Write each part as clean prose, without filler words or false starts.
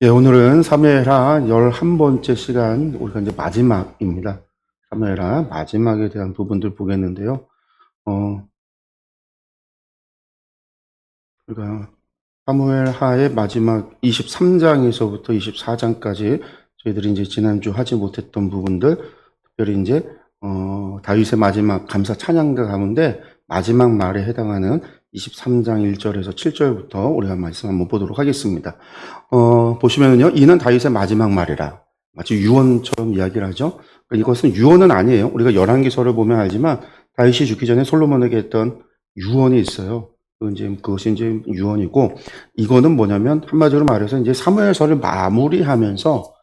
예, 오늘은 사무엘하 11번째 시간, 우리가 이제 마지막입니다. 사무엘하 마지막에 대한 부분들 보겠는데요. 우리가 사무엘하의 마지막 23장에서부터 24장까지 저희들이 이제 지난주 하지 못했던 부분들, 특별히 이제, 다윗의 마지막 감사 찬양가 가운데 마지막 말에 해당하는 23장 1절에서 7절부터 우리가 말씀 한번 보도록 하겠습니다. 보시면은요, 이는 다윗의 마지막 말이라. 마치 유언처럼 이야기를 하죠. 그러니까 이것은 유언은 아니에요. 우리가 열왕기서를 보면 알지만 다윗이 죽기 전에 솔로몬에게 했던 유언이 있어요. 그것이 이제 유언이고, 이거는 뭐냐면 한마디로 말해서 이제 사무엘서를 마무리하면서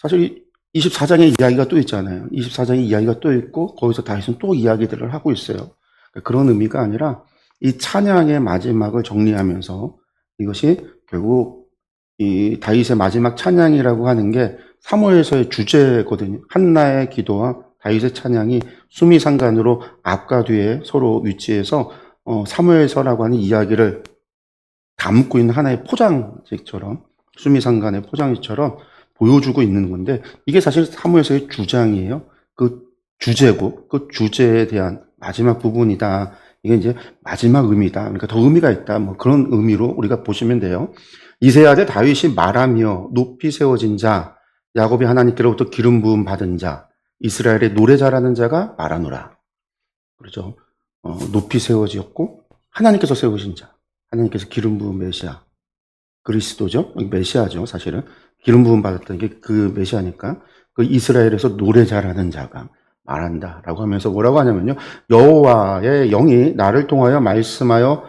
사실 24장의 이야기가 또 있잖아요. 24장의 이야기가 또 있고 거기서 다윗은 또 이야기들을 하고 있어요. 그런 의미가 아니라 이 찬양의 마지막을 정리하면서 이것이 결국 이 다윗의 마지막 찬양이라고 하는 게 사무엘서의 주제거든요. 한나의 기도와 다윗의 찬양이 수미상관으로 앞과 뒤에 서로 위치해서 사무엘서라고 하는 이야기를 담고 있는 하나의 포장지처럼, 수미상관의 포장지처럼 보여주고 있는 건데, 이게 사실 사무엘서의 주장이에요. 그 주제고, 그 주제에 대한 마지막 부분이다. 이게 이제 마지막 의미다. 그러니까 더 의미가 있다. 뭐 그런 의미로 우리가 보시면 돼요. 이세 아들 다윗이 말하며 높이 세워진 자, 야곱이 하나님께로부터 기름 부음 받은 자, 이스라엘의 노래 잘하는 자가 말하노라. 그렇죠. 높이 세워지었고 하나님께서 세우신 자, 하나님께서 기름 부은 메시아, 그리스도죠. 메시아죠. 사실은 기름 부음 받았던 게 그 메시아니까 그 이스라엘에서 노래 잘하는 자가 말한다라고 하면서 뭐라고 하냐면요, 여호와의 영이 나를 통하여 말씀하여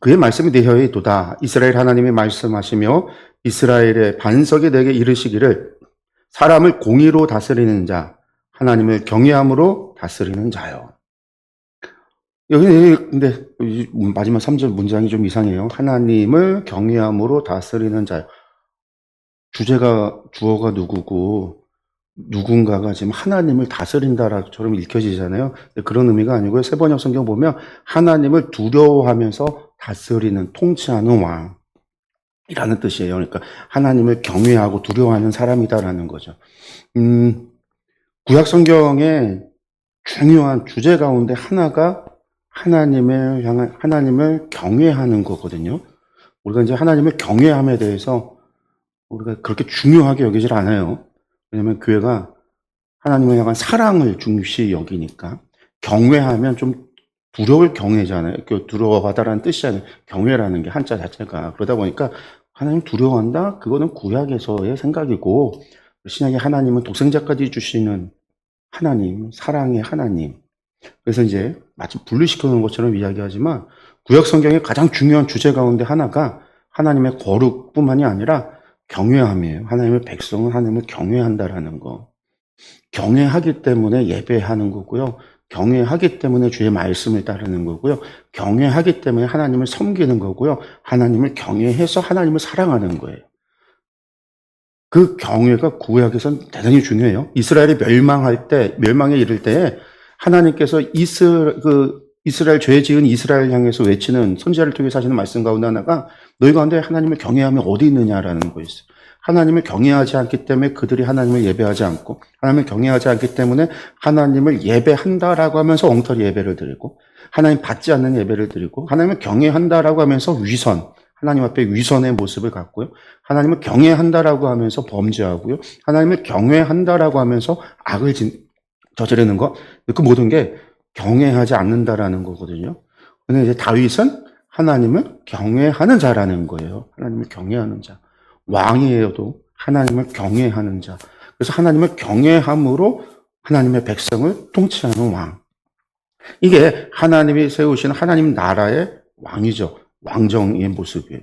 그의 말씀이 내 혀에 있도다. 이스라엘 하나님이 말씀하시며 이스라엘의 반석이 내게 이르시기를 사람을 공의로 다스리는 자, 하나님을 경외함으로 다스리는 자요. 여기 근데 마지막 3절 문장이 좀 이상해요. 하나님을 경외함으로 다스리는 자요. 주어가 누구고 누군가가 지금 하나님을 다스린다처럼 읽혀지잖아요. 그런 의미가 아니고요. 세번역 성경 보면 하나님을 두려워하면서 다스리는, 통치하는 왕이라는 뜻이에요. 그러니까 하나님을 경외하고 두려워하는 사람이다라는 거죠. 구약 성경의 중요한 주제 가운데 하나가 하나님을 경외하는 거거든요. 우리가 이제 하나님을 경외함에 대해서 우리가 그렇게 중요하게 여기질 않아요. 왜냐면 교회가 하나님을 향한 사랑을 중시 여기니까. 경외하면 좀 두려울 경외잖아요. 두려워하다라는 뜻이 아니라 경외라는 게 한자 자체가. 그러다 보니까 하나님 두려워한다? 그거는 구약에서의 생각이고, 신약의 하나님은 독생자까지 주시는 하나님, 사랑의 하나님. 그래서 이제 마치 분리시켜 놓은 것처럼 이야기하지만 구약 성경의 가장 중요한 주제 가운데 하나가 하나님의 거룩뿐만이 아니라 경외함이에요. 하나님의 백성은 하나님을 경외한다라는 거. 경외하기 때문에 예배하는 거고요. 경외하기 때문에 주의 말씀을 따르는 거고요. 경외하기 때문에 하나님을 섬기는 거고요. 하나님을 경외해서 하나님을 사랑하는 거예요. 그 경외가 구약에서는 대단히 중요해요. 이스라엘이 멸망에 이를 때에 하나님께서 이스라엘 죄 지은 이스라엘 향해서 외치는 선지자를 통해서 하시는 말씀 가운데 하나가 너희 가운데 하나님을 경외하면 어디 있느냐라는 거였어요. 하나님을 경외하지 않기 때문에 그들이 하나님을 예배하지 않고, 하나님을 경외하지 않기 때문에 하나님을 예배한다라고 하면서 엉터리 예배를 드리고, 하나님 받지 않는 예배를 드리고, 하나님을 경외한다라고 하면서 하나님 앞에 위선의 모습을 갖고요. 하나님을 경외한다라고 하면서 범죄하고요. 하나님을 경외한다라고 하면서 악을 저지르는 것. 그 모든 게 경외하지 않는다라는 거거든요. 근데 이제 다윗은 하나님을 경외하는 자라는 거예요. 하나님을 경외하는 자. 왕이어도 하나님을 경외하는 자. 그래서 하나님을 경외함으로 하나님의 백성을 통치하는 왕. 이게 하나님이 세우신 하나님 나라의 왕이죠. 왕정의 모습이에요.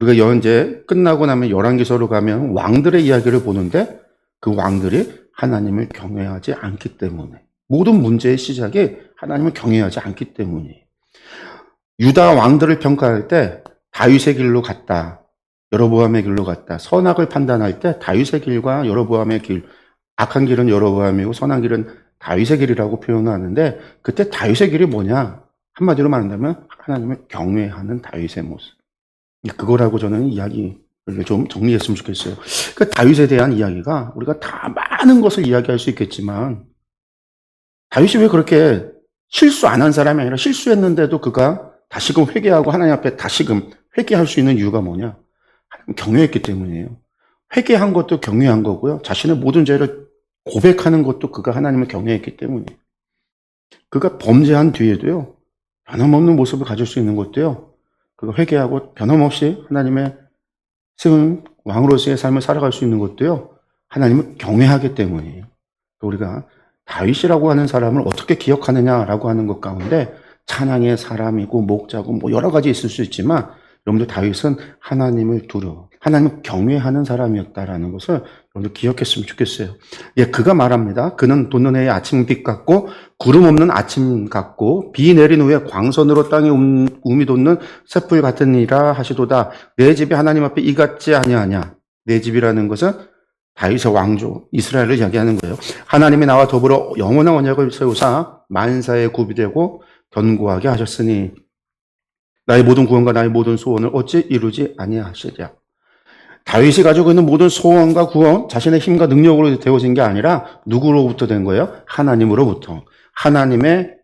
우리가 이제 끝나고 나면 열왕기서로 가면 왕들의 이야기를 보는데 그 왕들이 하나님을 경외하지 않기 때문에, 모든 문제의 시작이 하나님을 경외하지 않기 때문이에요. 유다 왕들을 평가할 때 다윗의 길로 갔다, 여로보암의 길로 갔다. 선악을 판단할 때 다윗의 길과 여로보암의 길, 악한 길은 여로보암이고 선한 길은 다윗의 길이라고 표현하는데, 그때 다윗의 길이 뭐냐? 한마디로 말한다면 하나님을 경외하는 다윗의 모습. 그거라고 저는 이야기하고 좀 정리했으면 좋겠어요. 그 다윗에 대한 이야기가 우리가 다 많은 것을 이야기할 수 있겠지만 다윗이 왜 그렇게 실수 안 한 사람이 아니라 실수했는데도 그가 다시금 회개하고 하나님 앞에 다시금 회개할 수 있는 이유가 뭐냐? 경외했기 때문이에요. 회개한 것도 경외한 거고요. 자신의 모든 죄를 고백하는 것도 그가 하나님을 경외했기 때문이에요. 그가 범죄한 뒤에도요. 변함없는 모습을 가질 수 있는 것도요. 그가 회개하고 변함없이 하나님의 세운 왕으로서의 삶을 살아갈 수 있는 것도요. 하나님을 경외하기 때문이에요. 우리가 다윗이라고 하는 사람을 어떻게 기억하느냐라고 하는 것 가운데 찬양의 사람이고 목자고 뭐 여러 가지 있을 수 있지만 여러분들 다윗은 하나님을 두려워, 하나님을 경외하는 사람이었다라는 것을 여러분들 기억했으면 좋겠어요. 예, 그가 말합니다. 그는 돋는 해의 아침빛 같고 구름 없는 아침 같고 비 내린 후에 광선으로 땅에 움이 돋는 쇳불 같으니라 하시도다. 내 집이 하나님 앞에 이 같지 아니하냐. 내 집이라는 것은 다윗의 왕조 이스라엘을 이야기하는 거예요. 하나님이 나와 더불어 영원한 언약을 세우사 만사에 구비되고 견고하게 하셨으니 나의 모든 구원과 나의 모든 소원을 어찌 이루지 아니하시랴. 다윗이 가지고 있는 모든 소원과 구원, 자신의 힘과 능력으로 되어진 게 아니라 누구로부터 된 거예요? 하나님으로부터. 하나님의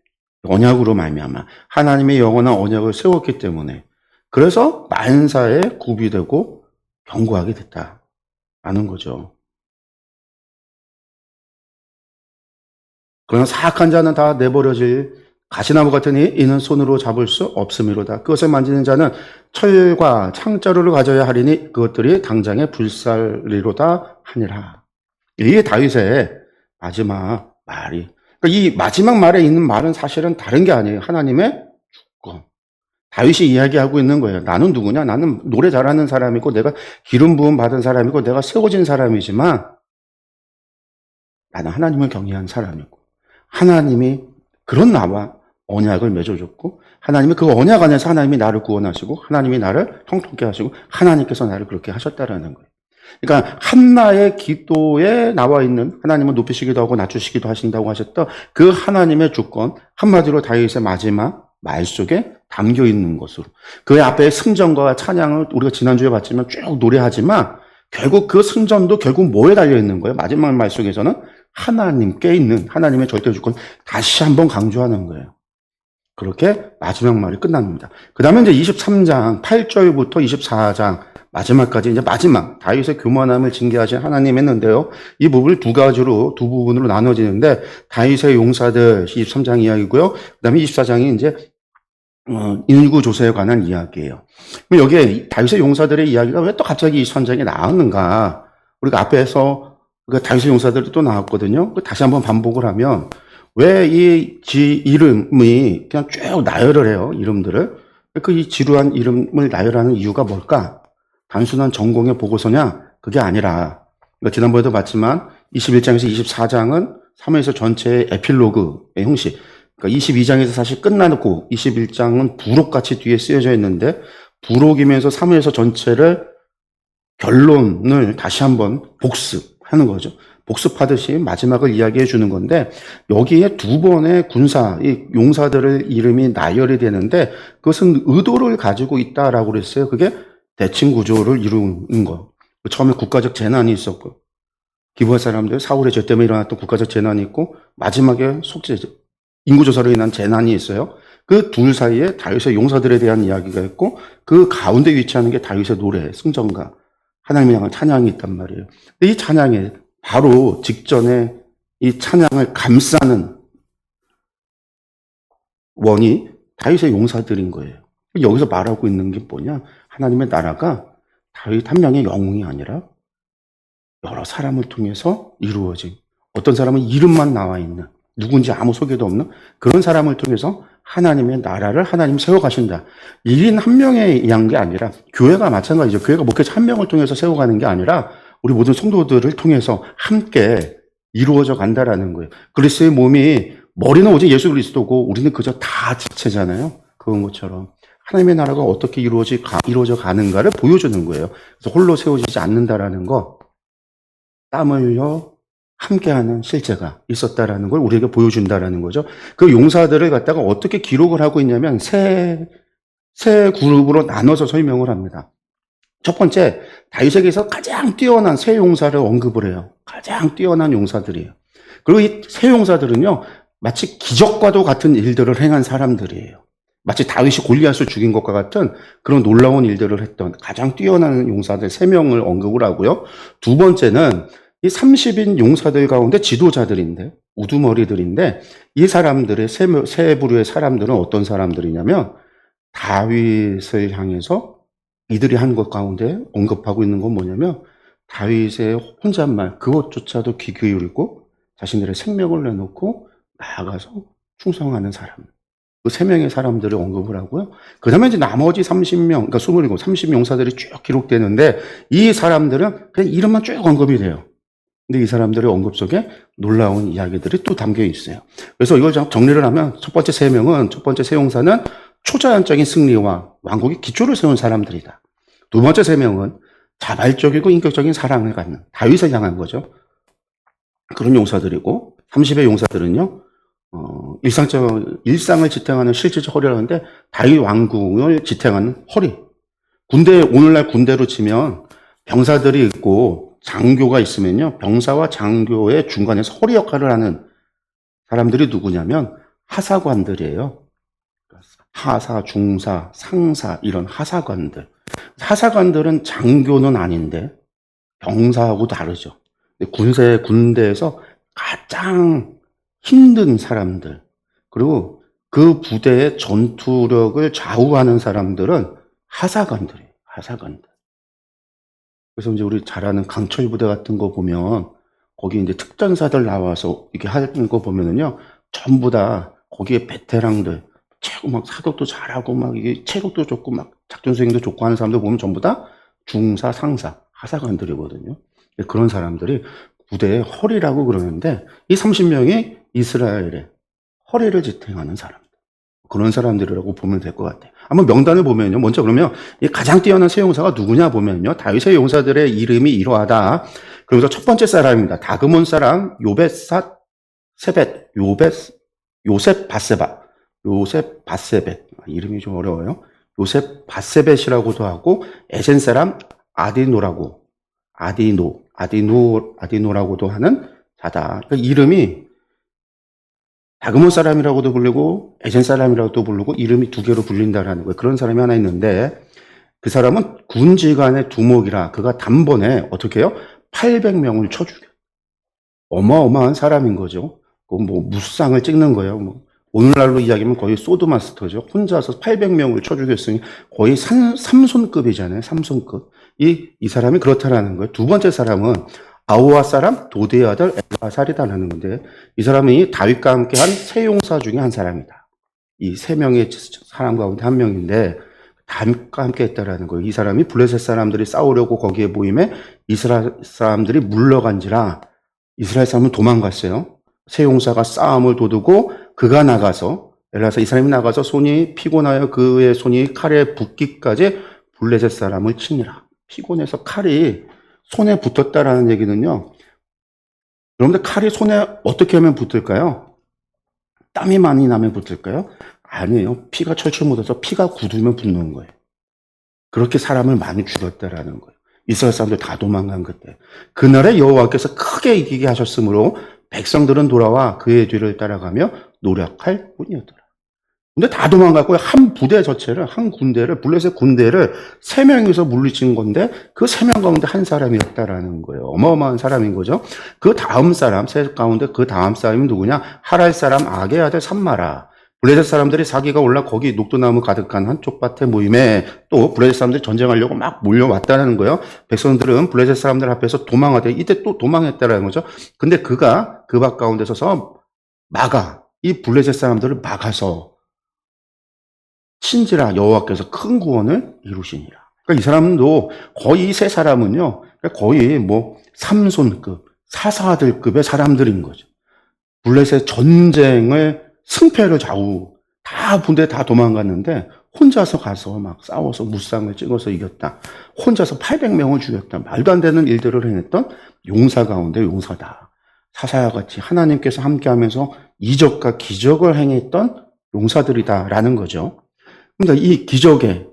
언약으로 말미암아 하나님의 영원한 언약을 세웠기 때문에 그래서 만사에 구비되고 견고하게 됐다라는 거죠. 그러나 사악한 자는 다 내버려질 가시나무 같으니 이는 손으로 잡을 수 없음이로다. 그것을 만지는 자는 철과 창자루를 가져야 하리니 그것들이 당장에 불살리로다 하니라. 이게 다윗의 마지막 말이. 그러니까 이 마지막 말에 있는 말은 사실은 다른 게 아니에요. 하나님의 주권. 다윗이 이야기하고 있는 거예요. 나는 누구냐? 나는 노래 잘하는 사람이고 내가 기름 부음 받은 사람이고 내가 세워진 사람이지만 나는 하나님을 경외한 사람이고 하나님이 그런 나와 언약을 맺어줬고 하나님이 그 언약 안에서 하나님이 나를 구원하시고 하나님이 나를 형통케 하시고 하나님께서 나를 그렇게 하셨다라는 거예요. 그러니까 한나의 기도에 나와 있는 하나님은 높이시기도 하고 낮추시기도 하신다고 하셨던 그 하나님의 주권 한마디로 다윗의 마지막 말 속에 담겨 있는 것으로 그 앞에 승전과 찬양을 우리가 지난주에 봤지만 쭉 노래하지만 결국 그 승전도 결국 뭐에 달려 있는 거예요? 마지막 말 속에서는 하나님께 있는 하나님의 절대 주권 다시 한번 강조하는 거예요. 그렇게 마지막 말이 끝납니다. 그 다음에 이제 23장 8절부터 24장 마지막까지 이제 마지막 다윗의 교만함을 징계하신 하나님 했는데요. 이 부분을 두 부분으로 나눠지는데 다윗의 용사들 23장 이야기고요. 그 다음에 24장이 이제 인구 조사에 관한 이야기예요. 그럼 여기에 다윗의 용사들의 이야기가 왜 또 갑자기 23장에 나왔는가? 우리가 앞에서 다윗의 용사들이 또 나왔거든요. 다시 한번 반복을 하면 왜 이 이름이 그냥 쭉 나열을 해요, 이름들을. 그 이 지루한 이름을 나열하는 이유가 뭘까? 단순한 전공의 보고서냐? 그게 아니라, 지난번에도 봤지만 21장에서 24장은 사무엘서 전체의 에필로그의 형식. 그러니까 22장에서 사실 끝나놓고 21장은 부록같이 뒤에 쓰여져 있는데, 부록이면서 사무엘서 전체를 결론을 다시 한번 복습하는 거죠. 복습하듯이 마지막을 이야기해 주는 건데 여기에 두 번의 군사, 이 용사들의 이름이 나열이 되는데 그것은 의도를 가지고 있다라고 그랬어요. 그게 대칭 구조를 이루는 거. 처음에 국가적 재난이 있었고 기브아 사람들 사울의 죄 때문에 일어났던 국가적 재난이 있고 마지막에 인구조사로 인한 재난이 있어요. 그 둘 사이에 다윗의 용사들에 대한 이야기가 있고 그 가운데 위치하는 게 다윗의 노래, 승전가, 하나님을 향한 찬양이 있단 말이에요. 이 찬양에 바로 직전에 이 찬양을 감싸는 원이 다윗의 용사들인 거예요. 여기서 말하고 있는 게 뭐냐? 하나님의 나라가 다윗 한 명의 영웅이 아니라 여러 사람을 통해서 이루어진 어떤 사람은 이름만 나와 있는 누군지 아무 소개도 없는 그런 사람을 통해서 하나님의 나라를 하나님 세워가신다. 1인 한 명에 의한 게 아니라 교회가 마찬가지죠. 교회가 목회자 한 명을 통해서 세워가는 게 아니라 우리 모든 성도들을 통해서 함께 이루어져 간다라는 거예요. 그리스도의 몸이 머리는 오직 예수 그리스도고 우리는 그저 다 지체잖아요. 그런 것처럼 하나님의 나라가 어떻게 이루어져 가는가를 보여주는 거예요. 그래서 홀로 세워지지 않는다라는 거, 땀 흘려 함께하는 실제가 있었다라는 걸 우리에게 보여준다라는 거죠. 그 용사들을 갖다가 어떻게 기록을 하고 있냐면 세 그룹으로 나눠서 설명을 합니다. 첫 번째, 다윗에게서 가장 뛰어난 세 용사를 언급을 해요. 가장 뛰어난 용사들이에요. 그리고 이 세 용사들은요, 마치 기적과도 같은 일들을 행한 사람들이에요. 마치 다윗이 골리앗을 죽인 것과 같은 그런 놀라운 일들을 했던 가장 뛰어난 용사들 3명을 언급을 하고요. 두 번째는 이 30인 용사들 가운데 지도자들인데, 우두머리들인데, 이 사람들의 세 부류의 사람들은 어떤 사람들이냐면 다윗을 향해서 이들이 한 것 가운데 언급하고 있는 건 뭐냐면 다윗의 혼잣말 그것조차도 귀 기울이고 자신들의 생명을 내놓고 나아가서 충성하는 사람. 그 3명의 사람들을 언급을 하고요. 그 다음에 이제 나머지 30명, 그러니까 27, 30용사들이 쭉 기록되는데 이 사람들은 그냥 이름만 쭉 언급이 돼요. 근데 이 사람들의 언급 속에 놀라운 이야기들이 또 담겨 있어요. 그래서 이걸 정리를 하면 첫 번째 3명은, 첫 번째 세 용사는 초자연적인 승리와 왕국의 기초를 세운 사람들이다. 두 번째 3명은 자발적이고 인격적인 사랑을 갖는 다윗을 향한 거죠. 그런 용사들이고 30의 용사들은요. 일상을 지탱하는 실질적 허리라는데 다윗 왕궁을 지탱하는 허리. 오늘날 군대로 치면 병사들이 있고 장교가 있으면요. 병사와 장교의 중간에서 허리 역할을 하는 사람들이 누구냐면 하사관들이에요. 하사, 중사, 상사 이런 하사관들. 하사관들은 장교는 아닌데 병사하고 다르죠. 군대에서 가장 힘든 사람들, 그리고 그 부대의 전투력을 좌우하는 사람들은 하사관들이에요. 하사관들. 그래서 이제 우리 잘 아는 강철 부대 같은 거 보면 거기 이제 특전사들 나와서 이렇게 하는 거 보면은요, 전부 다 거기에 베테랑들, 최고 막 사격도 잘하고 막 이게 체력도 좋고 막 작전 수행도 좋고 하는 사람들 보면 전부 다 중사, 상사, 하사관들이거든요. 그런 사람들이 부대의 허리라고 그러는데 이 30명이 이스라엘의 허리를 지탱하는 사람들. 그런 사람들이라고 보면 될 것 같아요. 한번 명단을 보면요. 먼저 그러면 이 가장 뛰어난 세 용사가 누구냐 보면요. 다윗의 용사들의 이름이 이러하다. 그러면서 첫 번째 사람입니다. 다그몬 사람 요벳 요셉 바세벳. 이름이 좀 어려워요. 요셉 바세벳이라고도 하고 에센 사람 아디노라고도 하는 자다. 그러니까 이름이 다그몬 사람이라고도 부르고 에센 사람이라고도 부르고 이름이 두 개로 불린다라는 거예요. 그런 사람이 하나 있는데 그 사람은 군지간의 두목이라 그가 단번에 어떻게 해요? 800명을 쳐 죽여. 어마어마한 사람인 거죠. 뭐 무쌍을 찍는 거예요. 뭐 오늘날로 이야기하면 거의 소드마스터죠. 혼자서 800명을 쳐 죽였으니 거의 삼손급이잖아요. 삼손급. 이 사람이 그렇다라는 거예요. 두 번째 사람은 아우아 사람 도대의 아들 엘아살이다라는 건데 이 사람이 다윗과 함께한 세 용사 중에 한 사람이다. 이 3명의 사람 가운데 한 명인데 다윗과 함께했다라는 거예요. 이 사람이 블레셋 사람들이 싸우려고 거기에 모임에 이스라엘 사람들이 물러간지라 이스라엘 사람은 도망갔어요. 세 용사가 싸움을 도두고 그가 나가서 엘아살 이 사람이 나가서 손이 피곤하여 그의 손이 칼에 붙기까지 블레셋 사람을 치니라. 피곤해서 칼이 손에 붙었다라는 얘기는요. 여러분들 칼이 손에 어떻게 하면 붙을까요? 땀이 많이 나면 붙을까요? 아니에요. 피가 철철 묻어서 피가 굳으면 붙는 거예요. 그렇게 사람을 많이 죽였다라는 거예요. 이스라엘 사람들 다 도망간 그때. 그날에 여호와께서 크게 이기게 하셨으므로 백성들은 돌아와 그의 뒤를 따라가며 노력할 뿐이었더라. 근데 다 도망갔고요. 한 부대 전체를, 한 군대를, 블레셋 군대를 3명이서 물리친 건데 그 3명 가운데 한 사람이었다라는 거예요. 어마어마한 사람인 거죠. 그 다음 사람, 셋 가운데 그 다음 사람이 누구냐? 하랄 사람 아게 아들 삼마라. 블레셋 사람들이 사기가 올라 거기 녹두나무 가득한 한쪽 밭에 모임에 또 블레셋 사람들이 전쟁하려고 막 몰려왔다는 거예요. 백성들은 블레셋 사람들 앞에서 도망하되 이때 또 도망했다라는 거죠. 근데 그가 그 밭 가운데 서서 이 블레셋 사람들을 막아서 친지라 여호와께서 큰 구원을 이루시니라. 그러니까 이 사람도 거의 이 세 사람은요, 거의 뭐 삼손급, 사사들급의 사람들인 거죠. 블레셋 전쟁을 승패를 다 군대 다 도망갔는데 혼자서 가서 막 싸워서 무쌍을 찍어서 이겼다. 혼자서 800명을 죽였다. 말도 안 되는 일들을 해냈던 용사 가운데 용사다. 사사와 같이 하나님께서 함께하면서 이적과 기적을 행했던 용사들이다라는 거죠. 그러니까 이 기적의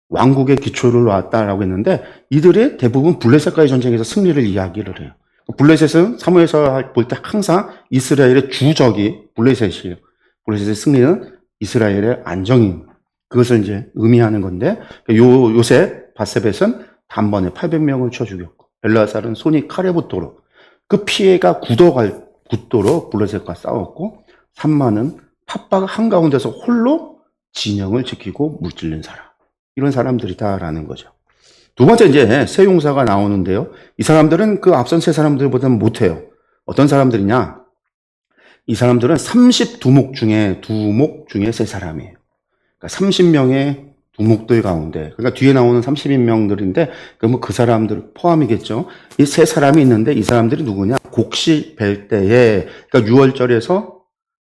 왕국의 기초를 놓았다라고 했는데 이들이 대부분 블레셋과의 전쟁에서 승리를 이야기를 해요. 블레셋은 사무엘서 볼 때 항상 이스라엘의 주적이 블레셋이에요. 블레셋의 승리는 이스라엘의 안정임. 그것을 이제 의미하는 건데 요새 바세벳은 단번에 800명을 쳐 죽였고 벨라살은 손이 칼에 붙도록 그 피해가 굳도록 블레셋과 싸웠고 산마는 탑박 한가운데서 홀로 진영을 지키고 물질린 사람. 이런 사람들이다라는 거죠. 두 번째 이제 세 용사가 나오는데요. 이 사람들은 그 앞선 세 사람들보다는 못해요. 어떤 사람들이냐? 이 사람들은 32목 중에 2목 중에 세 사람이에요. 그러니까 30명의 두목들 가운데, 그러니까 뒤에 나오는 32명들인데, 그러면 그 사람들 포함이겠죠. 이 세 사람이 있는데, 이 사람들이 누구냐? 곡식 벨 때에, 그러니까 6월절에서,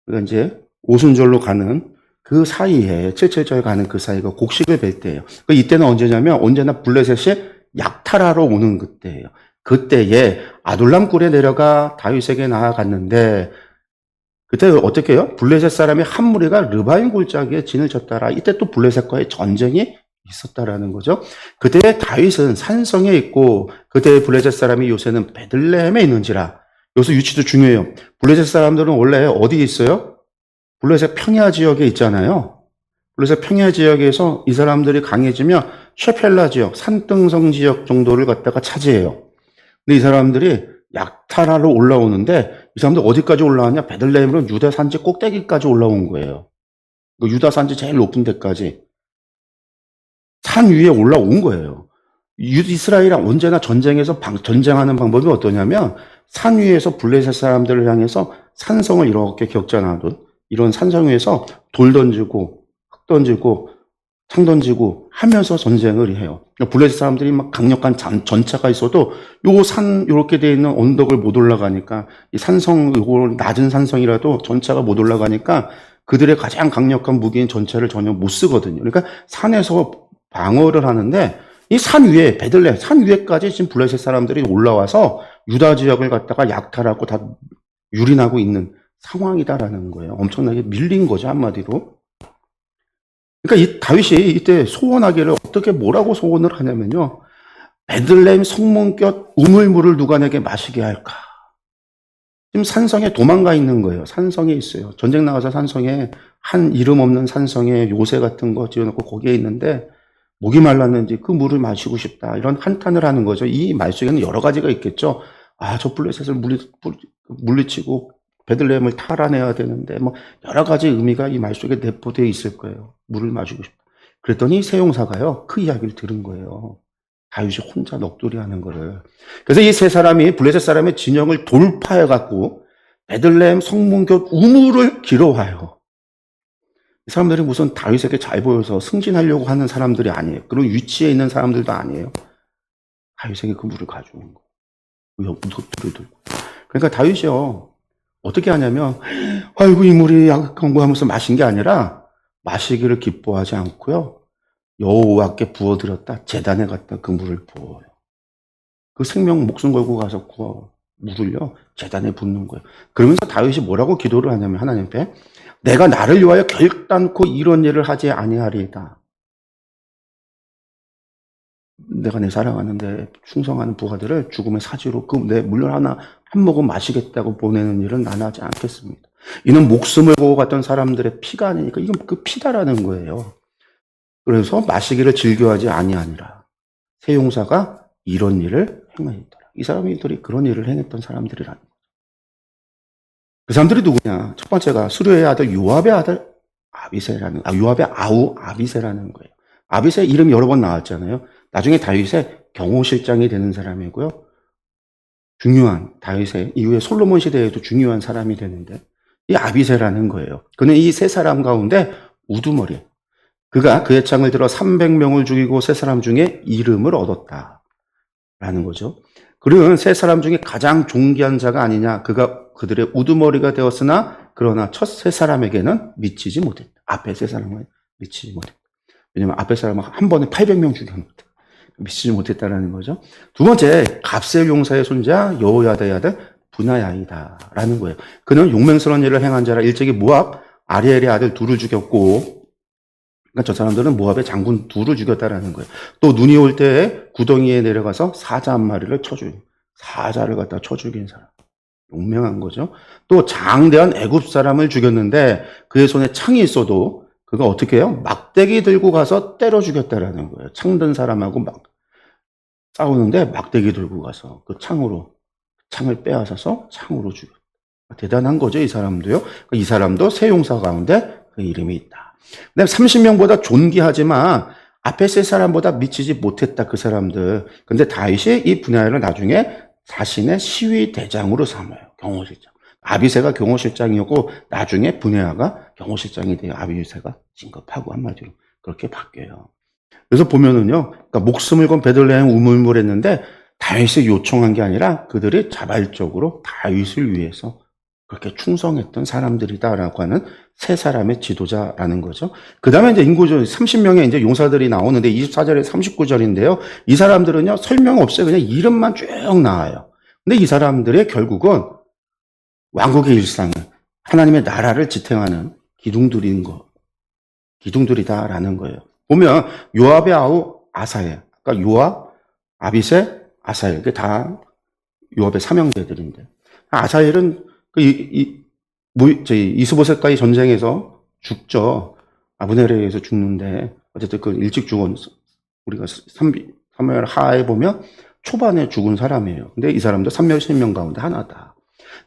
그러니까 이제 오순절로 가는 그 사이에, 77절 가는 그 사이가 곡식을 벨 때예요. 그러니까 이때는 언제냐면, 언제나 블레셋이 약탈하러 오는 그때예요. 그때에 아둘람 굴에 내려가 다윗에게 나아갔는데, 그때 어떻게 해요? 블레셋 사람이 한 무리가 르바임 골짜기에 진을 쳤다라. 이때 또 블레셋과의 전쟁이 있었다라는 거죠. 그때 다윗은 산성에 있고 그때 블레셋 사람이 요새는 베들레헴에 있는지라. 여기서 위치도 중요해요. 블레셋 사람들은 원래 어디에 있어요? 블레셋 평야 지역에 있잖아요. 블레셋 평야 지역에서 이 사람들이 강해지면 쉐펠라 지역, 산등성 지역 정도를 갖다가 차지해요. 근데 이 사람들이 약탈하러 올라오는데 이 사람들 어디까지 올라왔냐? 베들레헴으로 유다 산지 꼭대기까지 올라온 거예요. 유다 산지 제일 높은 데까지 산 위에 올라온 거예요. 이스라엘은 언제나 전쟁에서 전쟁하는 방법이 어떠냐면 산 위에서 블레셋 사람들을 향해서 산성을 이렇게 격전하던 이런 산성 위에서 돌 던지고 흙 던지고 창 던지고 하면서 전쟁을 해요. 블레셋 사람들이 막 강력한 전차가 있어도 요 산 요렇게 돼 있는 언덕을 못 올라가니까 이 산성 요거 낮은 산성이라도 전차가 못 올라가니까 그들의 가장 강력한 무기인 전차를 전혀 못 쓰거든요. 그러니까 산에서 방어를 하는데 이 산 위에 베들레헴 산 위에까지 지금 블레셋 사람들이 올라와서 유다 지역을 갖다가 약탈하고 다 유린하고 있는 상황이다라는 거예요. 엄청나게 밀린 거죠, 한마디로. 그러니까 이 다윗이 이때 소원하기를 어떻게 뭐라고 소원을 하냐면요. 베들레헴 성문곁 우물물을 누가 내게 마시게 할까? 지금 산성에 도망가 있는 거예요. 산성에 있어요. 전쟁 나가서 산성에 한 이름 없는 산성에 요새 같은 거 지어놓고 거기에 있는데 목이 말랐는지 그 물을 마시고 싶다. 이런 한탄을 하는 거죠. 이 말 속에는 여러 가지가 있겠죠. 아, 저 블레셋을 물리치고 베들레헴을 탈환해야 되는데 뭐 여러 가지 의미가 이 말 속에 내포되어 있을 거예요. 물을 마시고 싶다. 그랬더니 세 용사가요. 그 이야기를 들은 거예요. 다윗이 혼자 넋두리하는 거를. 그래서 이 세 사람이 블레셋 사람의 진영을 돌파해 갖고 베들레헴 성문곁 우물을 길어와요. 이 사람들이 무슨 다윗에게 잘 보여서 승진하려고 하는 사람들이 아니에요. 그런 위치에 있는 사람들도 아니에요. 다윗에게 그 물을 가져온 거예요. 넋두리 들고. 그러니까 다윗이요. 어떻게 하냐면 아이고 이 물이 약한 거 하면서 마신 게 아니라 마시기를 기뻐하지 않고요. 여호와께 부어드렸다. 제단에 갖다 그 물을 부어요. 그 생명 목숨 걸고 가서 물을요. 제단에 붓는 거예요. 그러면서 다윗이 뭐라고 기도를 하냐면 하나님 앞에 내가 나를 위하여 결단코 이런 일을 하지 아니하리이다. 내가 내 사랑하는 내 충성하는 부하들을 죽음의 사지로 그 내 물 하나 한 모금 마시겠다고 보내는 일은 난 하지 않겠습니다. 이는 목숨을 걸고 갔던 사람들의 피가 아니니까 이건 그 피다라는 거예요. 그래서 마시기를 즐겨하지 아니하니라. 세 용사가 이런 일을 행하였더라. 이 사람들이 그런 일을 행했던 사람들이라는 거예요. 그 사람들이 누구냐? 첫 번째가 수르의 아들 요압의 아들 아비새라는 요압의 아우 아비새라는 거예요. 아비새 이름이 여러 번 나왔잖아요. 나중에 다윗의 경호실장이 되는 사람이고요. 중요한 다윗의 이후에 솔로몬 시대에도 중요한 사람이 되는데 이 아비새라는 거예요. 그는 이 세 사람 가운데 우두머리. 그가 그의 창을 들어 300명을 죽이고 세 사람 중에 이름을 얻었다라는 거죠. 그는 세 사람 중에 가장 존귀한 자가 아니냐. 그가 그들의 우두머리가 되었으나 그러나 첫 세 사람에게는 미치지 못했다. 앞에 세 사람은 미치지 못했다. 왜냐하면 앞에 사람은 한 번에 800명 죽였는데 미치지 못했다라는 거죠. 두 번째, 갑셀 용사의 손자 여호야다의 아들 분하야이다라는 거예요. 그는 용맹스러운 일을 행한 자라 일찍이 모압 아리엘의 아들 둘을 죽였고 그러니까 저 사람들은 모압의 장군 둘을 죽였다라는 거예요. 또 눈이 올 때에 구덩이에 내려가서 사자 한 마리를 사자를 갖다 쳐 죽인 사람. 용맹한 거죠. 또 장대한 애굽 사람을 죽였는데 그의 손에 창이 있어도 그가 어떻게 해요? 막대기 들고 가서 때려 죽였다라는 거예요. 창 든 사람하고 막 싸우는데 막대기 들고 가서 그 창을 빼앗아서 창으로 죽였다. 대단한 거죠, 이 사람도요. 이 사람도 세 용사 가운데 그 이름이 있다. 근데 30명보다 존귀하지만 앞에 세 사람보다 미치지 못했다, 그 사람들. 근데 다윗이 이 분야를 나중에 자신의 시위 대장으로 삼아요. 경호실장. 아비새가 경호실장이었고 나중에 분야가 경호실장이 돼요. 아비새가 진급하고 한마디로 그렇게 바뀌어요. 그래서 보면은요, 그러니까 목숨을 건 베들레헴 우물물했는데 다윗이 요청한 게 아니라 그들이 자발적으로 다윗을 위해서 그렇게 충성했던 사람들이다라고 하는 세 사람의 지도자라는 거죠. 그 다음에 이제 인구조 30명의 이제 용사들이 나오는데 24절에 39절인데요. 이 사람들은요, 설명 없어요. 그냥 이름만 쭉 나와요. 근데 이 사람들의 결국은 왕국의 일상을, 하나님의 나라를 지탱하는 기둥들이다라는 거예요. 보면 요압의 아우 아사엘, 그러니까 요압, 아비새, 아사엘, 그게 다 요압의 삼형제들인데, 아사엘은 이스보셋과의 전쟁에서 죽죠. 아브넬에 의해서 죽는데 어쨌든 그 일찍 죽은, 우리가 사무엘 하에 보면 초반에 죽은 사람이에요. 근데 이 사람도 310명 가운데 하나다.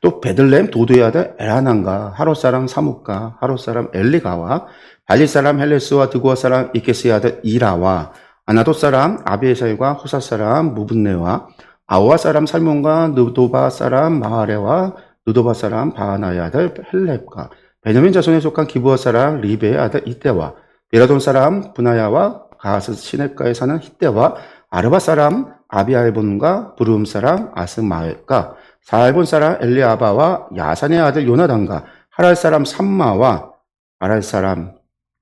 또 베들레헴 도도의 아들 에라난과 하롯 사람 사뭇과 하롯 사람 엘리가와 발릿 사람 헬레스와 드고아 사람 이케스의 아들 이라와 아나돗 사람 아비에셀과 호사 사람 무분네와 아우아 사람 살몬과 느도바 사람 마하레와 느도바 사람 바하나의 아들 헬렙과 베냐민 자손에 속한 기브아 사람 리베의 아들 이때와 베라돈 사람 분하야와 가하스 시냇가에 사는 히때와 아르바 사람 아비알본과 브루음 사람 아스마엘과 사알본 사람 엘리아바와 야산의 아들 요나단과 하랄 사람 삼마와 아랄 사람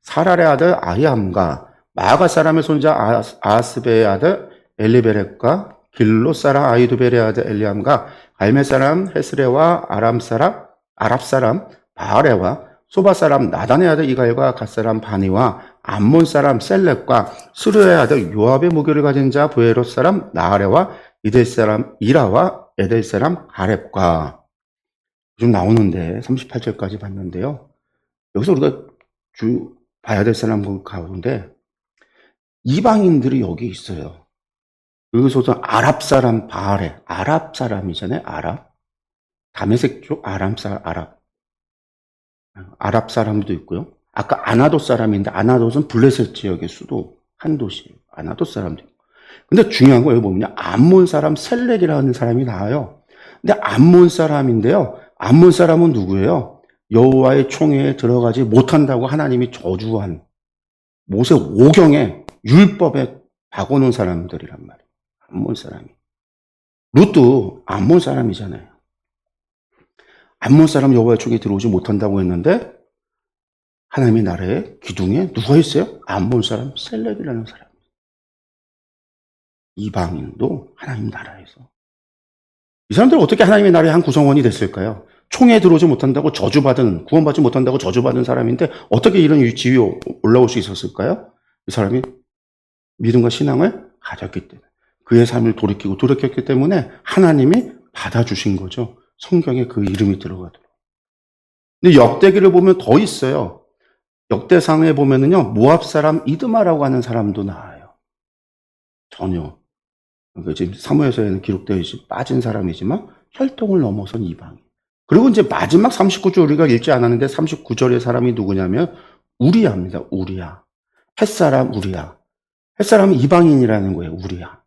사랄의 아들 아히암과 마아가 사람의 손자 아스베의 아들 엘리베렉과 길로 사람 아이두벨의 아들 엘리암과 갈멜 사람 헤스레와 아랍 사람 바하레와 소바 사람 나단의 아들 이갈과 갓 사람 바니와 암몬 사람 셀렉과 스루의 아들 요압의 무기를 가진 자 부에롯 사람 나하레와 이델 사람 이라와 에델 사람 가렙과 좀 나오는데 38절까지 봤는데요. 여기서 우리가 봐야 될 사람 가운데 이방인들이 여기 있어요. 여기서도 아랍 사람 바하레, 아랍 사람이잖아요. 다메섹 쪽 아랍 사람도 있고요. 아까 아나돗 사람인데 아나돗은 블레셋 지역의 수도 한 도시예요. 아나돗 사람도 있고. 근데 중요한 거 여기 보면요. 암몬 사람 셀렉이라는 사람이 나와요. 근데 암몬 사람인데요. 암몬 사람은 누구예요? 여호와의 총회에 들어가지 못한다고 하나님이 저주한 모세 오경에 율법에 박아놓은 사람들이란 말이에요. 암몬 사람이. 룻도 암몬 사람이잖아요. 암몬 사람 여호와의 총회에 들어오지 못한다고 했는데 하나님의 나라의 기둥에 누가 있어요? 암몬 사람 셀렉이라는 사람. 이방인도 하나님 나라에서. 이 사람들은 어떻게 하나님의 나라의 한 구성원이 됐을까요? 총에 들어오지 못한다고 구원받지 못한다고 저주받은 사람인데 어떻게 이런 지위에 올라올 수 있었을까요? 이 사람이 믿음과 신앙을 가졌기 때문에, 그의 삶을 돌이켰기 때문에 하나님이 받아주신 거죠. 성경에 그 이름이 들어가도록. 근데 역대기를 보면 더 있어요. 역대상에 보면은요, 모압 사람 이드마라고 하는 사람도 나와요. 전혀. 그러니까 지금 사무엘서에는 기록되어 있지 빠진 사람이지만 혈통을 넘어선 이방인. 그리고 이제 마지막 39절 우리가 읽지 않았는데 39절의 사람이 누구냐면 우리야입니다. 우리야. 햇사람 우리야. 햇사람은 이방인이라는 거예요. 우리야.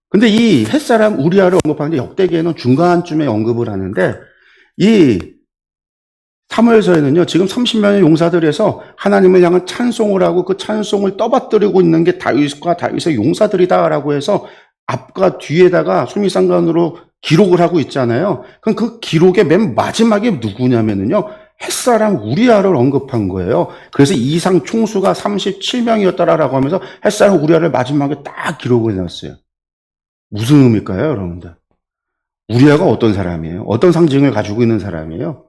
근데 이 햇사람 우리야를 언급하는데 역대기에는 중간쯤에 언급을 하는데 이 사무엘서에는요, 지금 30명의 용사들에서 하나님을 향한 찬송을 하고 그 찬송을 떠받들이고 있는 게 다윗과 다윗의 용사들이다라고 해서 앞과 뒤에다가 수미상관으로 기록을 하고 있잖아요. 그럼 그 기록의 맨 마지막에 누구냐면요, 햇사람 우리야를 언급한 거예요. 그래서 이상 총수가 37명이었다라고 하면서 햇사람 우리야를 마지막에 딱 기록을 해놨어요. 무슨 의미일까요, 여러분들? 우리야가 어떤 사람이에요? 어떤 상징을 가지고 있는 사람이에요?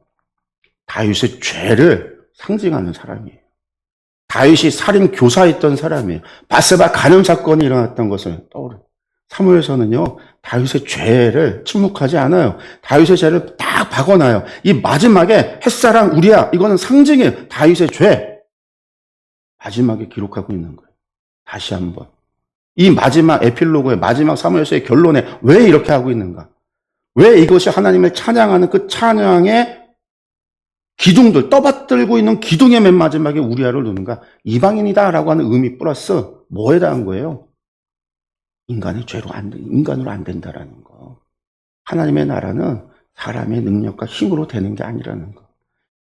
다윗의 죄를 상징하는 사람이에요. 다윗이 살인 교사했던 사람이에요. 바세바 간음 사건이 일어났던 것을 떠올려요. 사무엘서는요, 다윗의 죄를 침묵하지 않아요. 다윗의 죄를 딱 박아놔요. 이 마지막에 햇사랑 우리야, 이거는 상징이에요. 다윗의 죄. 마지막에 기록하고 있는 거예요. 다시 한번. 이 마지막 에필로그의 마지막 사무엘서의 결론에 왜 이렇게 하고 있는가? 왜 이것이 하나님을 찬양하는 그 찬양의 기둥들, 떠받들고 있는 기둥의 맨 마지막에 우리아를 두는가? 이방인이다라고 하는 의미 플러스 뭐에 대한 거예요? 인간의 죄로 인간으로 안 된다라는 거. 하나님의 나라는 사람의 능력과 힘으로 되는 게 아니라는 거.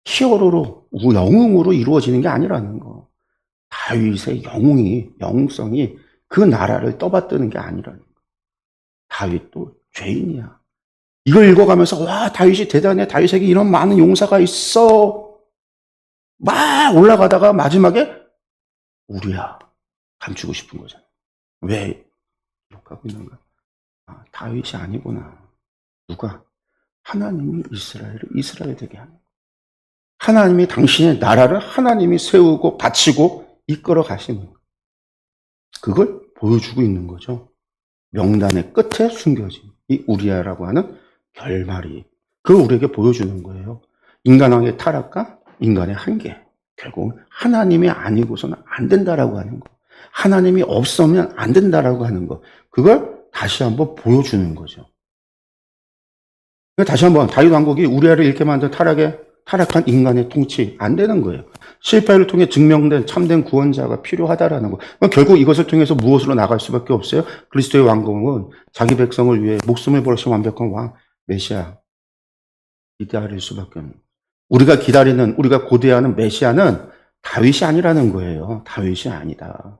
히어로로, 영웅으로 이루어지는 게 아니라는 거. 다윗의 영웅성이 그 나라를 떠받드는 게 아니라는 거. 다윗도 죄인이야. 이걸 읽어가면서 와, 다윗이 대단해. 다윗에게 이런 많은 용사가 있어. 막 올라가다가 마지막에 우리야. 감추고 싶은 거잖아. 왜 이렇게 하고 있는가? 아, 다윗이 아니구나. 누가? 하나님이 이스라엘 되게 하는 거야. 하나님이 당신의 나라를 하나님이 세우고 바치고 이끌어 가시는 거야. 그걸 보여주고 있는 거죠. 명단의 끝에 숨겨진 이 우리아라고 하는 결말이 그걸 우리에게 보여주는 거예요. 인간왕의 타락과 인간의 한계. 결국 하나님이 아니고서는 안 된다라고 하는 거. 하나님이 없으면 안 된다라고 하는 거. 그걸 다시 한번 보여주는 거죠. 다시 한번 다윗 왕국이 우리아를 잃게 만든 타락한 인간의 통치 안 되는 거예요. 실패를 통해 증명된 참된 구원자가 필요하다라는 거. 결국 이것을 통해서 무엇으로 나갈 수밖에 없어요? 그리스도의 왕국은 자기 백성을 위해 목숨을 버리신 완벽한 왕 메시아 기다릴 수밖에 없는. 우리가 고대하는 메시아는 다윗이 아니라는 거예요. 다윗이 아니다.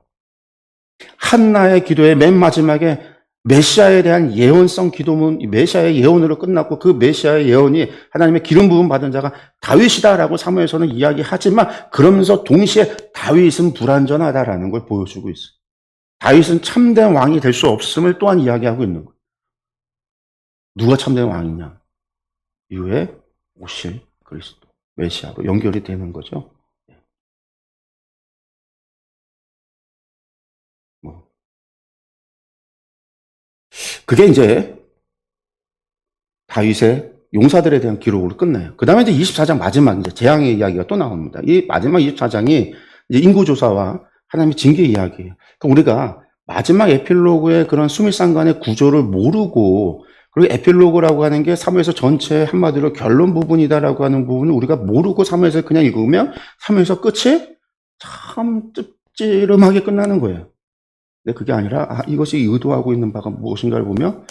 한나의 기도의 맨 마지막에 메시아에 대한 예언성 기도문, 메시아의 예언으로 끝났고 그 메시아의 예언이 하나님의 기름 부음 받은 자가 다윗이다라고 사무엘서는 이야기하지만 그러면서 동시에 다윗은 불완전하다라는 걸 보여주고 있어요. 다윗은 참된 왕이 될 수 없음을 또한 이야기하고 있는 거예요. 누가 참된 왕이냐? 이후에 오실 그리스도, 메시아로 연결이 되는 거죠. 그게 이제 다윗의 용사들에 대한 기록으로 끝나요. 그 다음에 이제 24장 마지막 이제 재앙의 이야기가 또 나옵니다. 이 마지막 24장이 이제 인구조사와 하나님의 징계 이야기예요. 그러니까 우리가 마지막 에필로그의 그런 수밀상관의 구조를 모르고 그리고 에필로그라고 하는 게 사무엘서 전체 한마디로 결론 부분이다라고 하는 부분을 우리가 모르고 사무엘서 그냥 읽으면 사무엘서 끝이 참 찝찝하게 끝나는 거예요. 근데 그게 아니라 이것이 의도하고 있는 바가 무엇인가를 보면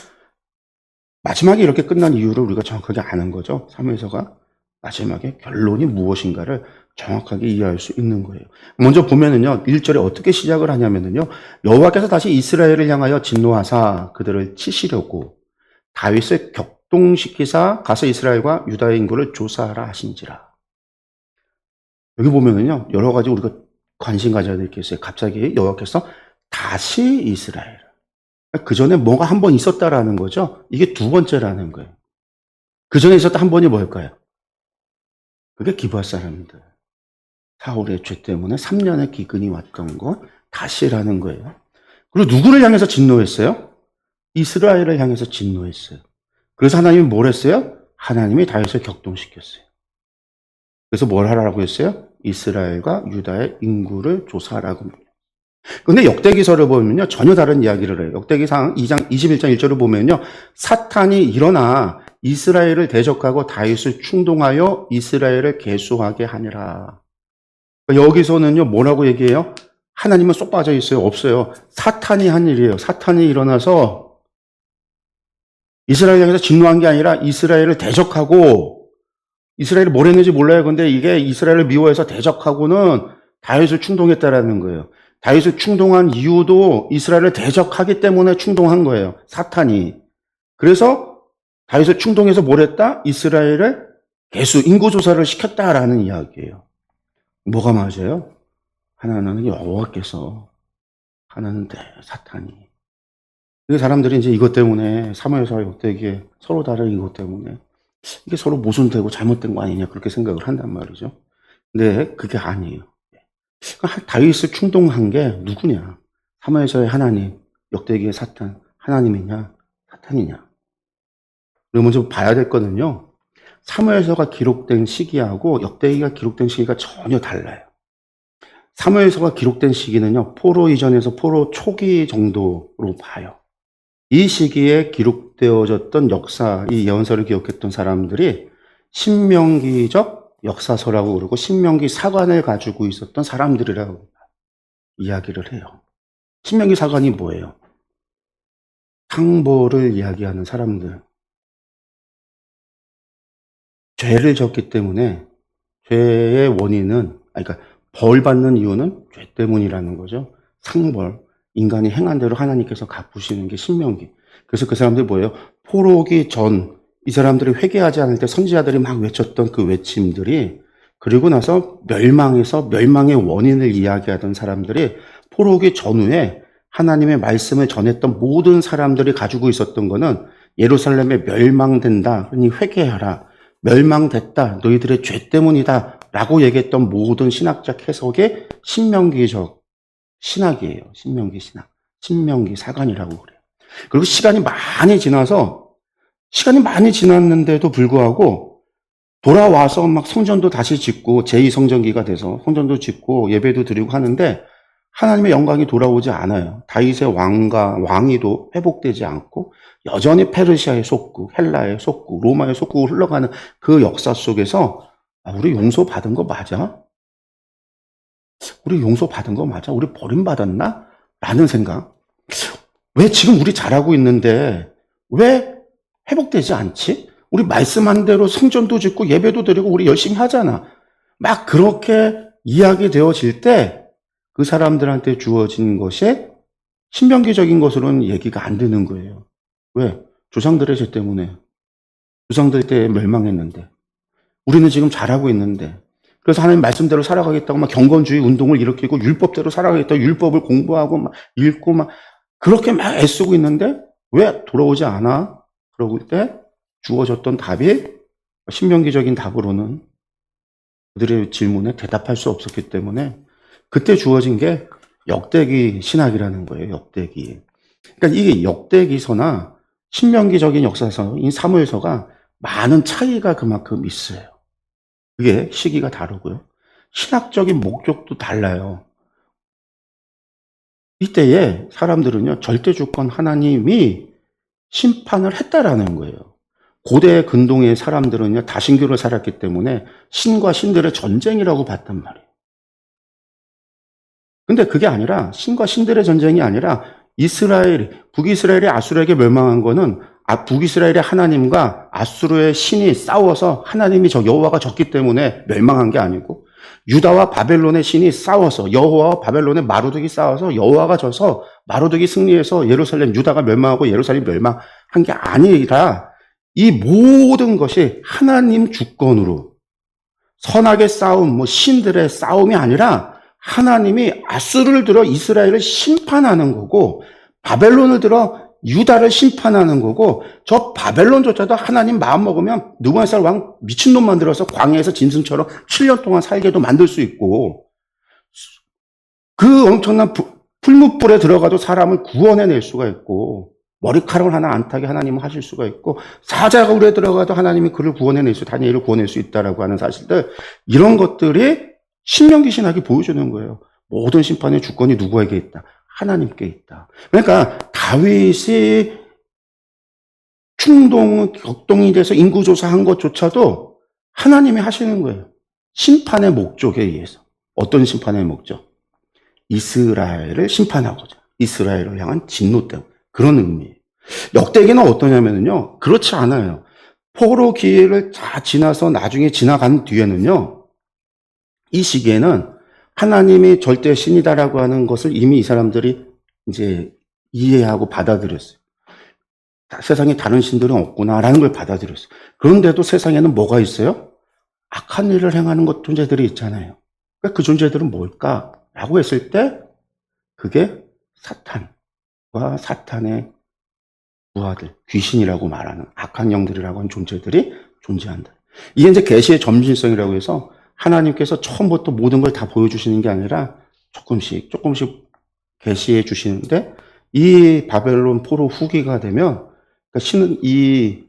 마지막에 이렇게 끝난 이유를 우리가 정확하게 아는 거죠. 사무엘서가 마지막에 결론이 무엇인가를 정확하게 이해할 수 있는 거예요. 먼저 보면은요, 1절에 어떻게 시작을 하냐면은요, 여호와께서 다시 이스라엘을 향하여 진노하사 그들을 치시려고 다윗을 격동시키사 가서 이스라엘과 유다의 인구를 조사하라 하신지라. 여기 보면은요, 여러 가지 우리가 관심 가져야 될 게 있어요. 갑자기 여호와께서 다시 이스라엘. 그 전에 뭐가 한 번 있었다라는 거죠. 이게 두 번째라는 거예요. 그 전에 있었던 한 번이 뭘까요? 그게 기브아 사람들. 사울의 죄 때문에 3년의 기근이 왔던 거 다시라는 거예요. 그리고 누구를 향해서 진노했어요? 이스라엘을 향해서 진노했어요. 그래서 하나님이 뭘 했어요? 하나님이 다윗을 격동시켰어요. 그래서 뭘 하라고 했어요? 이스라엘과 유다의 인구를 조사하라고. 근데 역대기서를 보면요, 전혀 다른 이야기를 해요. 역대기상 2장 21장 1절을 보면요, 사탄이 일어나 이스라엘을 대적하고 다윗을 충동하여 이스라엘을 계수하게 하니라. 여기서는요, 뭐라고 얘기해요? 하나님은 쏙 빠져 있어요? 없어요. 사탄이 한 일이에요. 사탄이 일어나서 이스라엘 향해서 진노한 게 아니라 이스라엘을 대적하고, 이스라엘이 뭘 했는지 몰라요. 근데 이게 이스라엘을 미워해서 대적하고는 다윗을 충동했다라는 거예요. 다윗을 충동한 이유도 이스라엘을 대적하기 때문에 충동한 거예요. 사탄이. 그래서 다윗을 충동해서 뭘 했다? 이스라엘을 인구조사를 시켰다라는 이야기예요. 뭐가 맞아요? 하나는 여호와께서, 하나는 사탄이. 그 사람들이 이제 이것 때문에 사무엘서와 역대기에 서로 다른 이것 때문에 이게 서로 모순되고 잘못된 거 아니냐 그렇게 생각을 한단 말이죠. 근데 그게 아니에요. 다윗을 충동한 게 누구냐? 사무엘서의 하나님, 역대기의 사탄, 하나님이냐, 사탄이냐? 우리가 먼저 봐야 될 거는요. 사무엘서가 기록된 시기하고 역대기가 기록된 시기가 전혀 달라요. 사무엘서가 기록된 시기는요. 포로 이전에서 포로 초기 정도로 봐요. 이 시기에 기록되어졌던 역사, 이 예언서를 기억했던 사람들이 신명기적 역사서라고 그러고 신명기 사관을 가지고 있었던 사람들이라고 이야기를 해요. 신명기 사관이 뭐예요? 상보를 이야기하는 사람들. 죄를 졌기 때문에 죄의 원인은, 그러니까 벌 받는 이유는 죄 때문이라는 거죠. 상벌. 인간이 행한 대로 하나님께서 갚으시는 게 신명기. 그래서 그 사람들이 뭐예요? 포로기 전, 이 사람들이 회개하지 않을 때 선지자들이 막 외쳤던 그 외침들이, 그리고 나서 멸망에서 멸망의 원인을 이야기하던 사람들이 포로기 전후에 하나님의 말씀을 전했던 모든 사람들이 가지고 있었던 거는 예루살렘에 멸망된다. 그러니 회개하라. 멸망됐다. 너희들의 죄 때문이다. 라고 얘기했던 모든 신학적 해석의 신명기적 신학이에요. 신명기 신학. 신명기 사관이라고 그래요. 그리고 시간이 많이 지났는데도 불구하고 돌아와서 막 성전도 다시 짓고 제2성전기가 돼서 성전도 짓고 예배도 드리고 하는데 하나님의 영광이 돌아오지 않아요. 다윗의 왕위도 회복되지 않고 여전히 페르시아의 속국, 헬라의 속국, 로마의 속국을 흘러가는 그 역사 속에서 우리 용서받은 거 맞아? 우리 용서받은 거 맞아? 우리 버림받았나? 라는 생각. 왜 지금 우리 잘하고 있는데 왜 회복되지 않지? 우리 말씀한 대로 성전도 짓고 예배도 드리고 우리 열심히 하잖아. 막 그렇게 이야기되어질 때 그 사람들한테 주어진 것이 신명기적인 것으로는 얘기가 안 되는 거예요. 왜? 조상들의 죄 때문에. 조상들 때 멸망했는데. 우리는 지금 잘하고 있는데. 그래서 하나님 말씀대로 살아가겠다고 막 경건주의 운동을 일으키고 율법대로 살아가겠다고 율법을 공부하고 막 읽고 막 그렇게 막 애쓰고 있는데 왜 돌아오지 않아? 그러고 때 주어졌던 답이 신명기적인 답으로는 그들의 질문에 대답할 수 없었기 때문에 그때 주어진 게 역대기 신학이라는 거예요. 역대기. 그러니까 이게 역대기서나 신명기적인 역사서인 사무엘서가 많은 차이가 그만큼 있어요. 그게 시기가 다르고요. 신학적인 목적도 달라요. 이때에 사람들은요, 절대주권 하나님이 심판을 했다라는 거예요. 고대 근동의 사람들은요, 다신교를 살았기 때문에 신과 신들의 전쟁이라고 봤단 말이에요. 근데 그게 아니라 신과 신들의 전쟁이 아니라 북이스라엘이 아수르에게 멸망한 거는 북이스라엘의 하나님과 아수르의 신이 싸워서 하나님이 여호와가 졌기 때문에 멸망한 게 아니고 유다와 바벨론의 신이 싸워서 여호와와 바벨론의 마루득이 싸워서 여호와가 져서 마루득이 승리해서 유다가 멸망하고 예루살렘이 멸망한 게 아니라 이 모든 것이 하나님 주권으로 선악의 싸움, 신들의 싸움이 아니라 하나님이 아수르를 들어 이스라엘을 심판하는 거고 바벨론을 들어 유다를 심판하는 거고 저 바벨론조차도 하나님 마음 먹으면 느부갓네살 왕 미친놈 만들어서 광야에서 짐승처럼 7년 동안 살게도 만들 수 있고 그 엄청난 풀무불에 들어가도 사람을 구원해낼 수가 있고 머리카락을 하나 안 타게 하나님은 하실 수가 있고 사자굴에 들어가도 하나님이 그를 다니엘을 구원할 수 있다라고 하는 사실들 이런 것들이 신명기 신학이 보여주는 거예요. 모든 심판의 주권이 누구에게 있다? 하나님께 있다. 그러니까 다윗이 격동이 돼서 인구조사한 것조차도 하나님이 하시는 거예요. 심판의 목적에 의해서. 어떤 심판의 목적? 이스라엘을 심판하고자. 이스라엘을 향한 진노 때문에. 그런 의미예요. 역대기는 어떠냐면요. 그렇지 않아요. 포로 기회를 다 지나서 나중에 지나간 뒤에는요. 이 시기에는 하나님이 절대 신이다라고 하는 것을 이미 이 사람들이 이제 이해하고 받아들였어요. 세상에 다른 신들은 없구나라는 걸 받아들였어요. 그런데도 세상에는 뭐가 있어요? 악한 일을 행하는 존재들이 있잖아요. 그러니까 그 존재들은 뭘까라고 했을 때 그게 사탄과 사탄의 부하들, 귀신이라고 말하는 악한 영들이라고 하는 존재들이 존재한다. 이게 이제 계시의 점진성이라고 해서 하나님께서 처음부터 모든 걸 다 보여주시는 게 아니라 조금씩 계시해 주시는데, 이 바벨론 포로 후기가 되면 그러니까 신은 이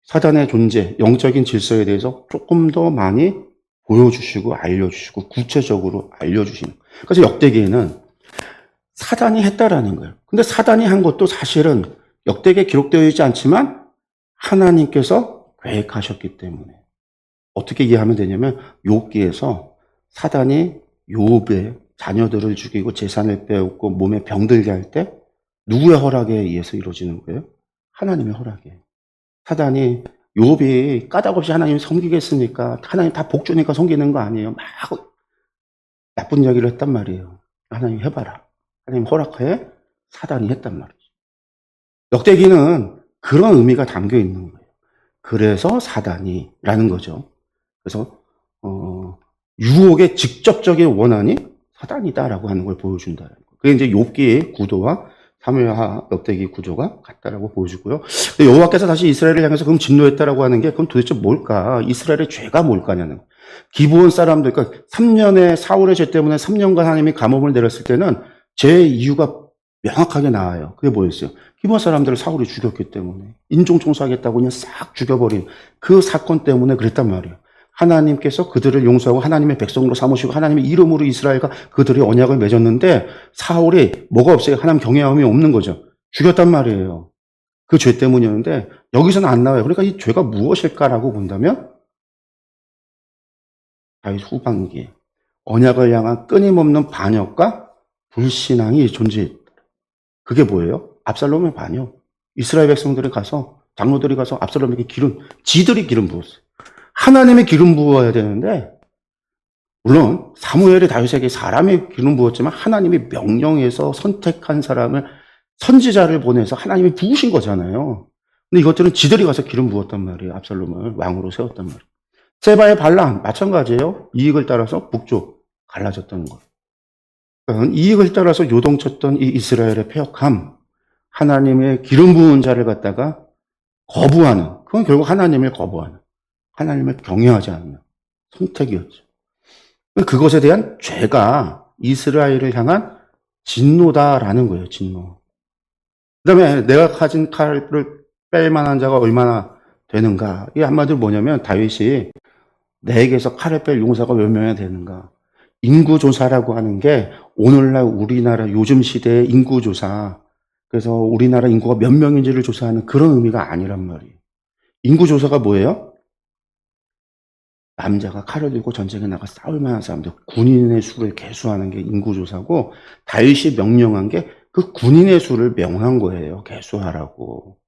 사단의 존재, 영적인 질서에 대해서 조금 더 많이 보여주시고 알려주시고 구체적으로 알려주시는 거예요. 그래서 역대기에는 사단이 했다라는 거예요. 근데 사단이 한 것도 사실은 역대기에 기록되어 있지 않지만 하나님께서 계획하셨기 때문에. 어떻게 이해하면 되냐면 욥기에서 사단이 욥의 자녀들을 죽이고 재산을 빼앗고 몸에 병들게 할 때 누구의 허락에 의해서 이루어지는 거예요? 하나님의 허락에. 사단이 욥이 까닭없이 하나님 섬기겠으니까 하나님 다 복주니까 섬기는 거 아니에요. 막 나쁜 이야기를 했단 말이에요. 하나님 해봐라. 하나님 허락해. 사단이 했단 말이죠. 역대기는 그런 의미가 담겨 있는 거예요. 그래서 사단이라는 거죠. 그래서 유혹의 직접적인 원한이 사단이다라고 하는 걸 보여준다는 거예요. 그게 이제 욥기의 구도와 사무엘하 역대기 구조가 같다라고 보여주고요. 여호와께서 다시 이스라엘을 향해서 그럼 진노했다라고 하는 게 그럼 도대체 뭘까? 이스라엘의 죄가 뭘까냐는 거예요. 기브온 사람들, 그러니까 3년의 사울의 죄 때문에 3년간 하나님이 감옥을 내렸을 때는 죄 이유가 명확하게 나와요. 그게 뭐였어요? 기브온 사람들을 사울이 죽였기 때문에 인종 청소하겠다고 그냥 싹 죽여버린 그 사건 때문에 그랬단 말이에요. 하나님께서 그들을 용서하고 하나님의 백성으로 삼으시고 하나님의 이름으로 이스라엘과 그들의 언약을 맺었는데 사울이 뭐가 없어요? 하나님 경외함이 없는 거죠. 죽였단 말이에요. 그 죄 때문이었는데 여기서는 안 나와요. 그러니까 이 죄가 무엇일까라고 본다면 다윗 후반기에 언약을 향한 끊임없는 반역과 불신앙이 존재했다. 그게 뭐예요? 압살롬의 반역. 이스라엘 백성들이 가서 장로들이 가서 압살롬에게 지들이 기름 부었어요. 하나님의 기름 부어야 되는데 물론 사무엘이 다윗에게 사람의 기름 부었지만 하나님이 명령해서 선택한 사람을 선지자를 보내서 하나님이 부으신 거잖아요. 근데 이것들은 지들이 가서 기름 부었단 말이에요. 압살롬을 왕으로 세웠단 말이에요. 세바의 반란 마찬가지예요. 이익을 따라서 북쪽 갈라졌다는 거예요. 그러니까 이익을 따라서 요동쳤던 이 이스라엘의 패역함, 하나님의 기름 부은 자를 갖다가 거부하는, 그건 결국 하나님을 거부하는, 하나님을 경외하지 않는 선택이었죠. 그것에 대한 죄가 이스라엘을 향한 진노다라는 거예요. 진노. 그 다음에 내가 가진 칼을 뺄 만한 자가 얼마나 되는가. 이게 한마디로 뭐냐면 다윗이 내게서 칼을 뺄 용사가 몇 명이나 되는가. 인구조사라고 하는 게 오늘날 우리나라 요즘 시대의 인구조사, 그래서 우리나라 인구가 몇 명인지를 조사하는 그런 의미가 아니란 말이에요. 인구조사가 뭐예요? 남자가 칼을 들고 전쟁에 나가 싸울 만한 사람들, 군인의 수를 계수하는 게 인구조사고, 다윗이 명령한 게 그 군인의 수를 명한 거예요. 계수하라고.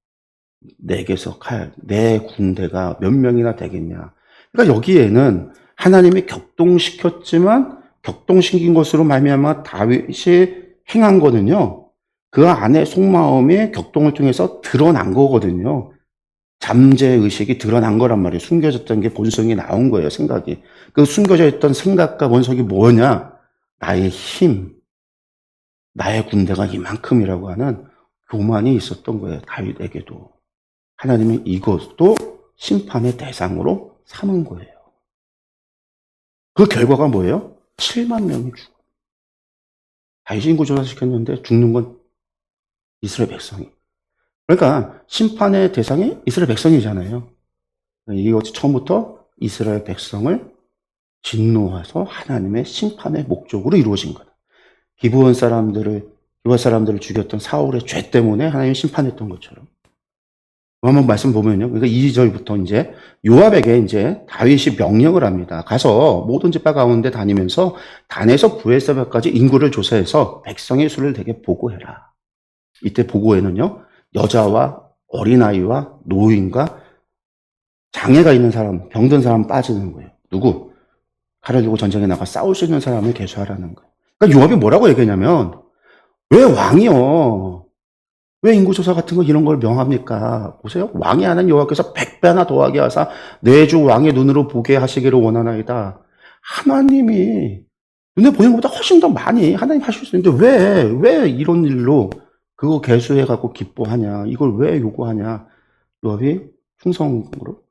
내게서 내 군대가 몇 명이나 되겠냐. 그러니까 여기에는 하나님이 격동시켰지만 격동시킨 것으로 말미암아 다윗이 행한 거는요. 그 안에 속마음이 격동을 통해서 드러난 거거든요. 잠재의식이 드러난 거란 말이에요. 숨겨졌던 게 본성이 나온 거예요, 생각이. 그 숨겨져 있던 생각과 본성이 뭐냐? 나의 힘, 나의 군대가 이만큼이라고 하는 교만이 있었던 거예요, 다윗에게도. 하나님이 이것도 심판의 대상으로 삼은 거예요. 그 결과가 뭐예요? 7만 명이 죽어. 다윗이 인구조사 시켰는데 죽는 건 이스라엘 백성이. 그러니까 심판의 대상이 이스라엘 백성이잖아요. 이것이 처음부터 이스라엘 백성을 진노해서 하나님의 심판의 목적으로 이루어진 거다. 기브온 사람들을 죽였던 사울의 죄 때문에 하나님이 심판했던 것처럼. 한번 말씀 보면요. 그러니까 2절부터 이제 요압에게 이제 다윗이 명령을 합니다. 가서 모든 지파 가운데 다니면서 단에서 브에셀까지 인구를 조사해서 백성의 수를 되게 보고해라. 이때 보고에는요. 여자와 어린아이와 노인과 장애가 있는 사람, 병든 사람 빠지는 거예요. 누구? 칼을 들고 전쟁에 나가 싸울 수 있는 사람을 계수하라는 거예요. 그러니까 요압이 뭐라고 얘기하냐면 왜 왕이요? 왜 인구조사 같은 거 이런 걸 명합니까? 보세요. 왕이 하는 여호와께서 100배나 더하게 하사 내 주 왕의 눈으로 보게 하시기를 원하나이다. 하나님이 눈에 보이는 것보다 훨씬 더 많이 하나님 하실 수 있는데 왜 이런 일로 그거 개수해갖고 기뻐하냐? 이걸 왜 요구하냐? 요압이 충성으로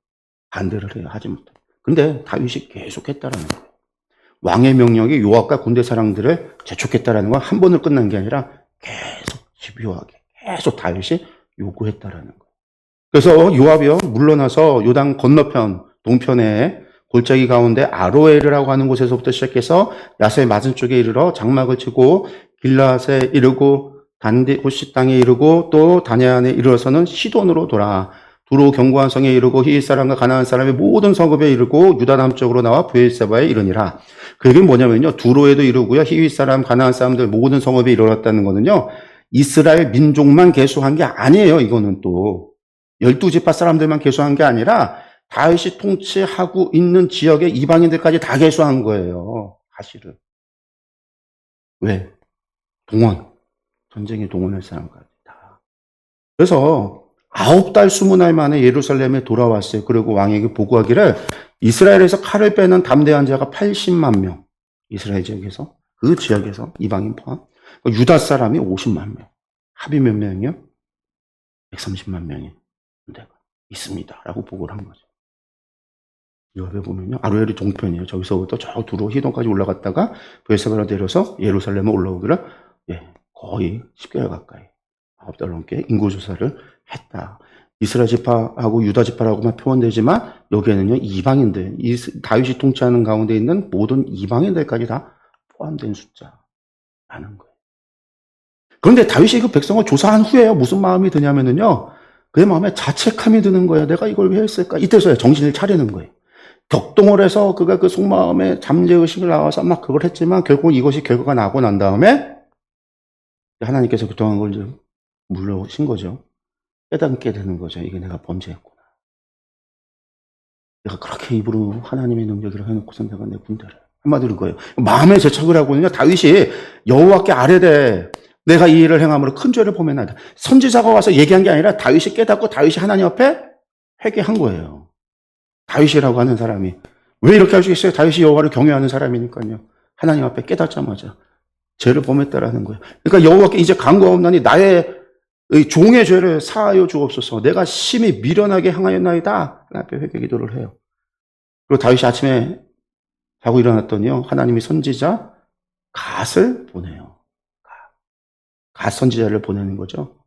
반대를 해요. 하지 못해. 근데 다윗이 계속 했다라는 거예요. 왕의 명령이 요압과 군대 사람들을 재촉했다라는 건 한 번으로 끝난 게 아니라 계속 집요하게 계속 다윗이 요구했다라는 거예요. 그래서 요압이요 물러나서 요단 건너편 동편에 골짜기 가운데 아로에르라고 하는 곳에서부터 시작해서 야세 맞은쪽에 이르러 장막을 치고 길라앗에 이르고 단디 호시 땅에 이르고 또 다냐안에 이르러서는 시돈으로 돌아 두로 견고한 성에 이르고 히윗 사람과 가나안 사람의 모든 성읍에 이르고 유다 남쪽으로 나와 브엘세바에 이르니라. 그 얘기는 뭐냐면요. 두로에도 이르고요. 히윗 사람, 가나안 사람들 모든 성읍에 이르렀다는 거는요. 이스라엘 민족만 계수한 게 아니에요. 이거는 또 12지파 사람들만 계수한 게 아니라 다윗이 통치하고 있는 지역의 이방인들까지 다 계수한 거예요. 사실은. 왜? 동원. 전쟁에 동원할 사람까지 다. 그래서 9달 20날 만에 예루살렘에 돌아왔어요. 그리고 왕에게 보고하기를 이스라엘에서 칼을 빼는 담대한 자가 80만 명. 이스라엘 지역에서. 그 지역에서 이방인 포함. 유다 사람이 50만 명. 합이 몇 명이요? 130만 명이 군대가 있습니다. 라고 보고를 한 거죠. 여기 보면요. 아로엘이 동편이에요. 저기서부터 저 두로 히돈까지 올라갔다가 브엘세바로 내려서 예루살렘에 올라오기를 거의 10개월 가까이 9달 넘게 인구조사를 했다. 이스라엘 지파하고 유다 지파라고만 표현되지만 여기에는요 이방인들, 다윗이 통치하는 가운데 있는 모든 이방인들까지 다 포함된 숫자라는 거예요. 그런데 다윗이 그 백성을 조사한 후에 무슨 마음이 드냐면요, 그의 마음에 자책함이 드는 거예요. 내가 이걸 왜 했을까? 이때서야 정신을 차리는 거예요. 격동을 해서 그가 그 속마음에 잠재의식을 나와서 막 그걸 했지만 결국 이것이 결과가 나고 난 다음에 하나님께서 그동안 걸 좀 물러오신 거죠. 깨닫게 되는 거죠. 이게 내가 범죄했구나. 내가 그렇게 입으로 하나님의 능력이라 해놓고서 내가 내 군대를. 한마디로 그거예요. 마음의 재촉을 하고는요, 다윗이 여호와께 아뢰되 내가 이 일을 행함으로 큰 죄를 범했나이다. 선지자가 와서 얘기한 게 아니라 다윗이 깨닫고 다윗이 하나님 앞에 회개한 거예요. 다윗이라고 하는 사람이. 왜 이렇게 할 수 있어요? 다윗이 여호와를 경외하는 사람이니까요. 하나님 앞에 깨닫자마자 죄를 범했다라는 거예요. 그러니까 여호와께 이제 간구하옵나니 나의 종의 죄를 사하여 주옵소서. 내가 심히 미련하게 행하였나이다. 하나님 앞에 회개 기도를 해요. 그리고 다윗이 아침에 자고 일어났더니요, 하나님이 선지자 갓을 보내요. 갓 선지자를 보내는 거죠.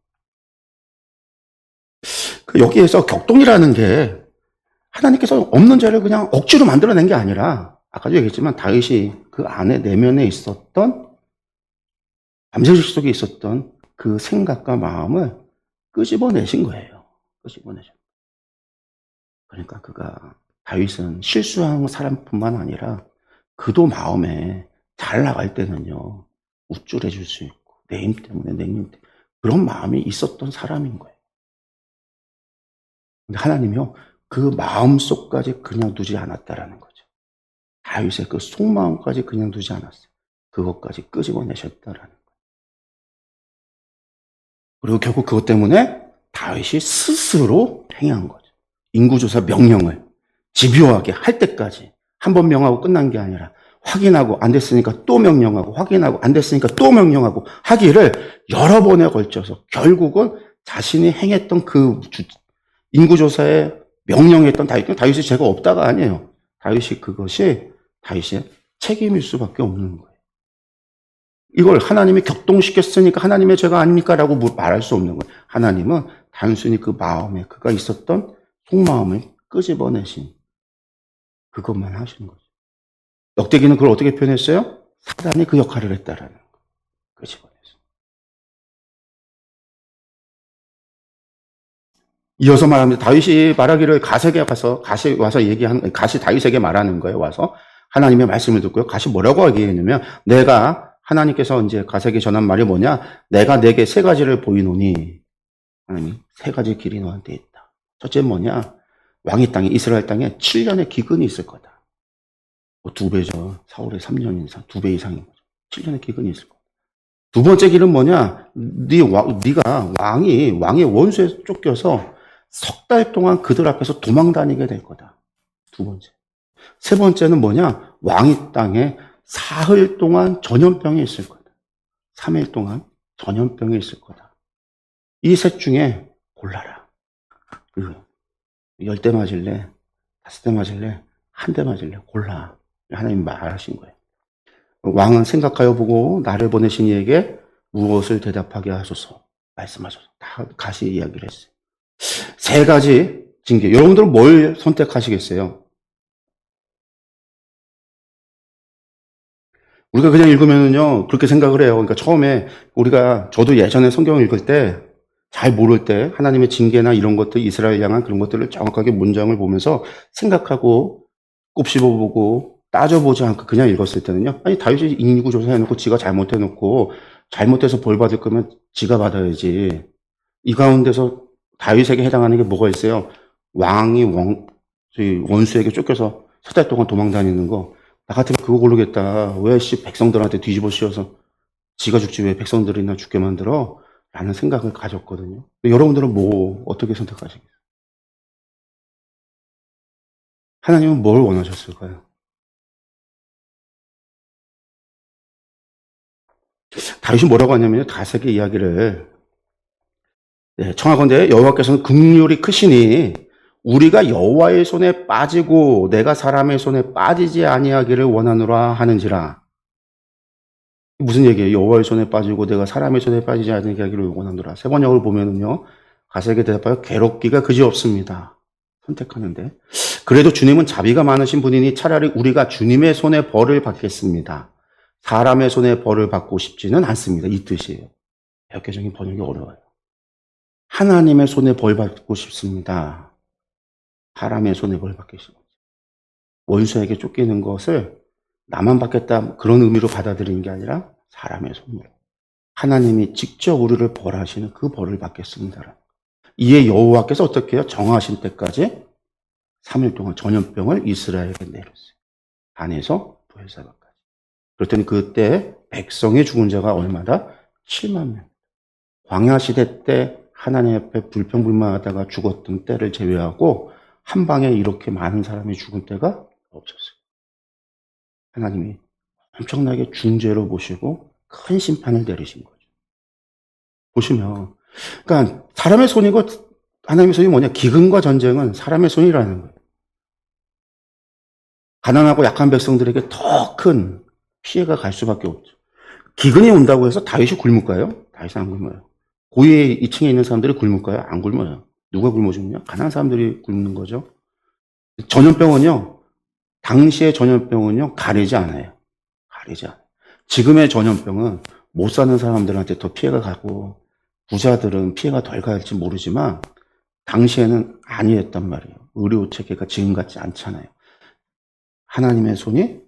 여기에서 격동이라는 게 하나님께서 없는 죄를 그냥 억지로 만들어낸 게 아니라 아까도 얘기했지만 다윗이 그 안에 내면에 있었던 잠재의식 속에 있었던 그 생각과 마음을 끄집어내신 거예요. 끄집어내신. 그러니까 그가 다윗은 실수한 사람뿐만 아니라 그도 마음에 잘 나갈 때는요 우쭐해줄 수 있고 내 힘 때문에 내 힘 때문에 그런 마음이 있었던 사람인 거예요. 근데 하나님이요 그 마음속까지 그냥 두지 않았다라는 거죠. 다윗의 그 속마음까지 그냥 두지 않았어요. 그것까지 끄집어내셨다라는 거예요. 그리고 결국 그것 때문에 다윗이 스스로 행한 거죠. 인구조사 명령을 집요하게 할 때까지 한 번 명하고 끝난 게 아니라 확인하고 안 됐으니까 또 명령하고 확인하고 안 됐으니까 또 명령하고 하기를 여러 번에 걸쳐서 결국은 자신이 행했던 그 인구조사에 명령했던 다윗이 죄가 없다가 아니에요. 그것이 다윗의 책임일 수밖에 없는 거예요. 이걸 하나님이 격동시켰으니까 하나님의 죄가 아닙니까? 라고 말할 수 없는 거예요. 하나님은 단순히 그 마음에 그가 있었던 속마음을 끄집어내신 그것만 하시는 거죠. 역대기는 그걸 어떻게 표현했어요? 사단이 그 역할을 했다라는 거. 끄집어내서. 이어서 말합니다. 다윗이 말하기를 갓에게 가서 갓이 와서 얘기하는 갓이 다윗에게 말하는 거예요. 와서 하나님의 말씀을 듣고요. 갓이 뭐라고 얘기했냐면 내가 하나님께서 이제 갓에게 전한 말이 뭐냐? 내가 내게 세 가지를 보이노니 하나님 세 가지 길이 너한테 있다. 첫째는 뭐냐? 왕의 땅에 이스라엘 땅에 7년의 기근이 있을 거다. 두 배죠. 사울의 3년 이상, 2배 이상인 거죠. 7년의 기근이 있을 거다. 두 번째 길은 뭐냐? 네가 왕의 원수에 쫓겨서 석 달 동안 그들 앞에서 도망 다니게 될 거다. 두 번째. 세 번째는 뭐냐? 왕의 땅에 사흘 동안 전염병이 있을 거다. 3일 동안 전염병이 있을 거다. 이 셋 중에 골라라. 10대 맞을래? 5대 맞을래? 한 대 맞을래? 골라. 하나님 말하신 거예요. 왕은 생각하여 보고 나를 보내신 이에게 무엇을 대답하게 하소서 말씀하셔서 다 가시 이야기를 했어요. 세 가지 징계. 여러분들은 뭘 선택하시겠어요? 우리가 그냥 읽으면은요, 그렇게 생각을 해요. 그러니까 처음에 저도 예전에 성경을 읽을 때, 잘 모를 때, 하나님의 징계나 이런 것들, 이스라엘 향한 그런 것들을 정확하게 문장을 보면서 생각하고, 곱씹어보고, 따져보지 않고 그냥 읽었을 때는요, 아니, 다윗이 인구조사해놓고 지가 잘못해놓고, 잘못해서 벌 받을 거면 지가 받아야지. 이 가운데서 다윗에게 해당하는 게 뭐가 있어요? 왕이 원수에게 쫓겨서 3달 동안 도망 다니는 거. 나 같으면 그거 고르겠다. 왜 백성들한테 뒤집어 씌워서 지가 죽지 왜 백성들이나 죽게 만들어? 라는 생각을 가졌거든요. 여러분들은 어떻게 선택하시겠어요? 하나님은 뭘 원하셨을까요? 다윗이 뭐라고 하냐면요. 다윗의 이야기를 청하건대 여호와께서는 긍휼이 크시니 우리가 여호와의 손에 빠지고 내가 사람의 손에 빠지지 아니하기를 원하노라 하는지라. 무슨 얘기예요? 여호와의 손에 빠지고 내가 사람의 손에 빠지지 아니하기를 원하노라. 세 번역을 보면은요. 가세에게 대답하여 괴롭기가 그지없습니다. 선택하는데. 그래도 주님은 자비가 많으신 분이니 차라리 우리가 주님의 손에 벌을 받겠습니다. 사람의 손에 벌을 받고 싶지는 않습니다. 이 뜻이에요. 개혁개정인 번역이 어려워요. 하나님의 손에 벌 받고 싶습니다. 사람의 손에 벌 받기 싫습니다. 원수에게 쫓기는 것을 나만 받겠다 그런 의미로 받아들이는 게 아니라 사람의 손으로 하나님이 직접 우리를 벌하시는 그 벌을 받겠습니다. 이에 여호와께서 어떻게 해요? 정하신 때까지 3일 동안 전염병을 이스라엘에게 내렸어요. 반에서 부엘사바까지. 그랬더니 그때 백성의 죽은 자가 얼마다? 7만 명. 광야 시대 때 하나님 앞에 불평불만하다가 죽었던 때를 제외하고 한 방에 이렇게 많은 사람이 죽은 때가 없었어요. 하나님이 엄청나게 중죄로 보시고 큰 심판을 내리신 거죠. 보시면 그러니까 사람의 손이고 하나님의 손이 뭐냐? 기근과 전쟁은 사람의 손이라는 거예요. 가난하고 약한 백성들에게 더 큰 피해가 갈 수밖에 없죠. 기근이 온다고 해서 다윗이 굶을까요? 다윗은 안 굶어요. 고위 2층에 있는 사람들이 굶을까요? 안 굶어요. 누가 굶어 죽냐? 가난한 사람들이 굶는 거죠. 전염병은요. 당시의 전염병은요. 가리지 않아요. 가리지 않아요. 지금의 전염병은 못 사는 사람들한테 더 피해가 가고 부자들은 피해가 덜 갈지 모르지만 당시에는 아니었단 말이에요. 의료 체계가 지금 같지 않잖아요. 하나님의 손이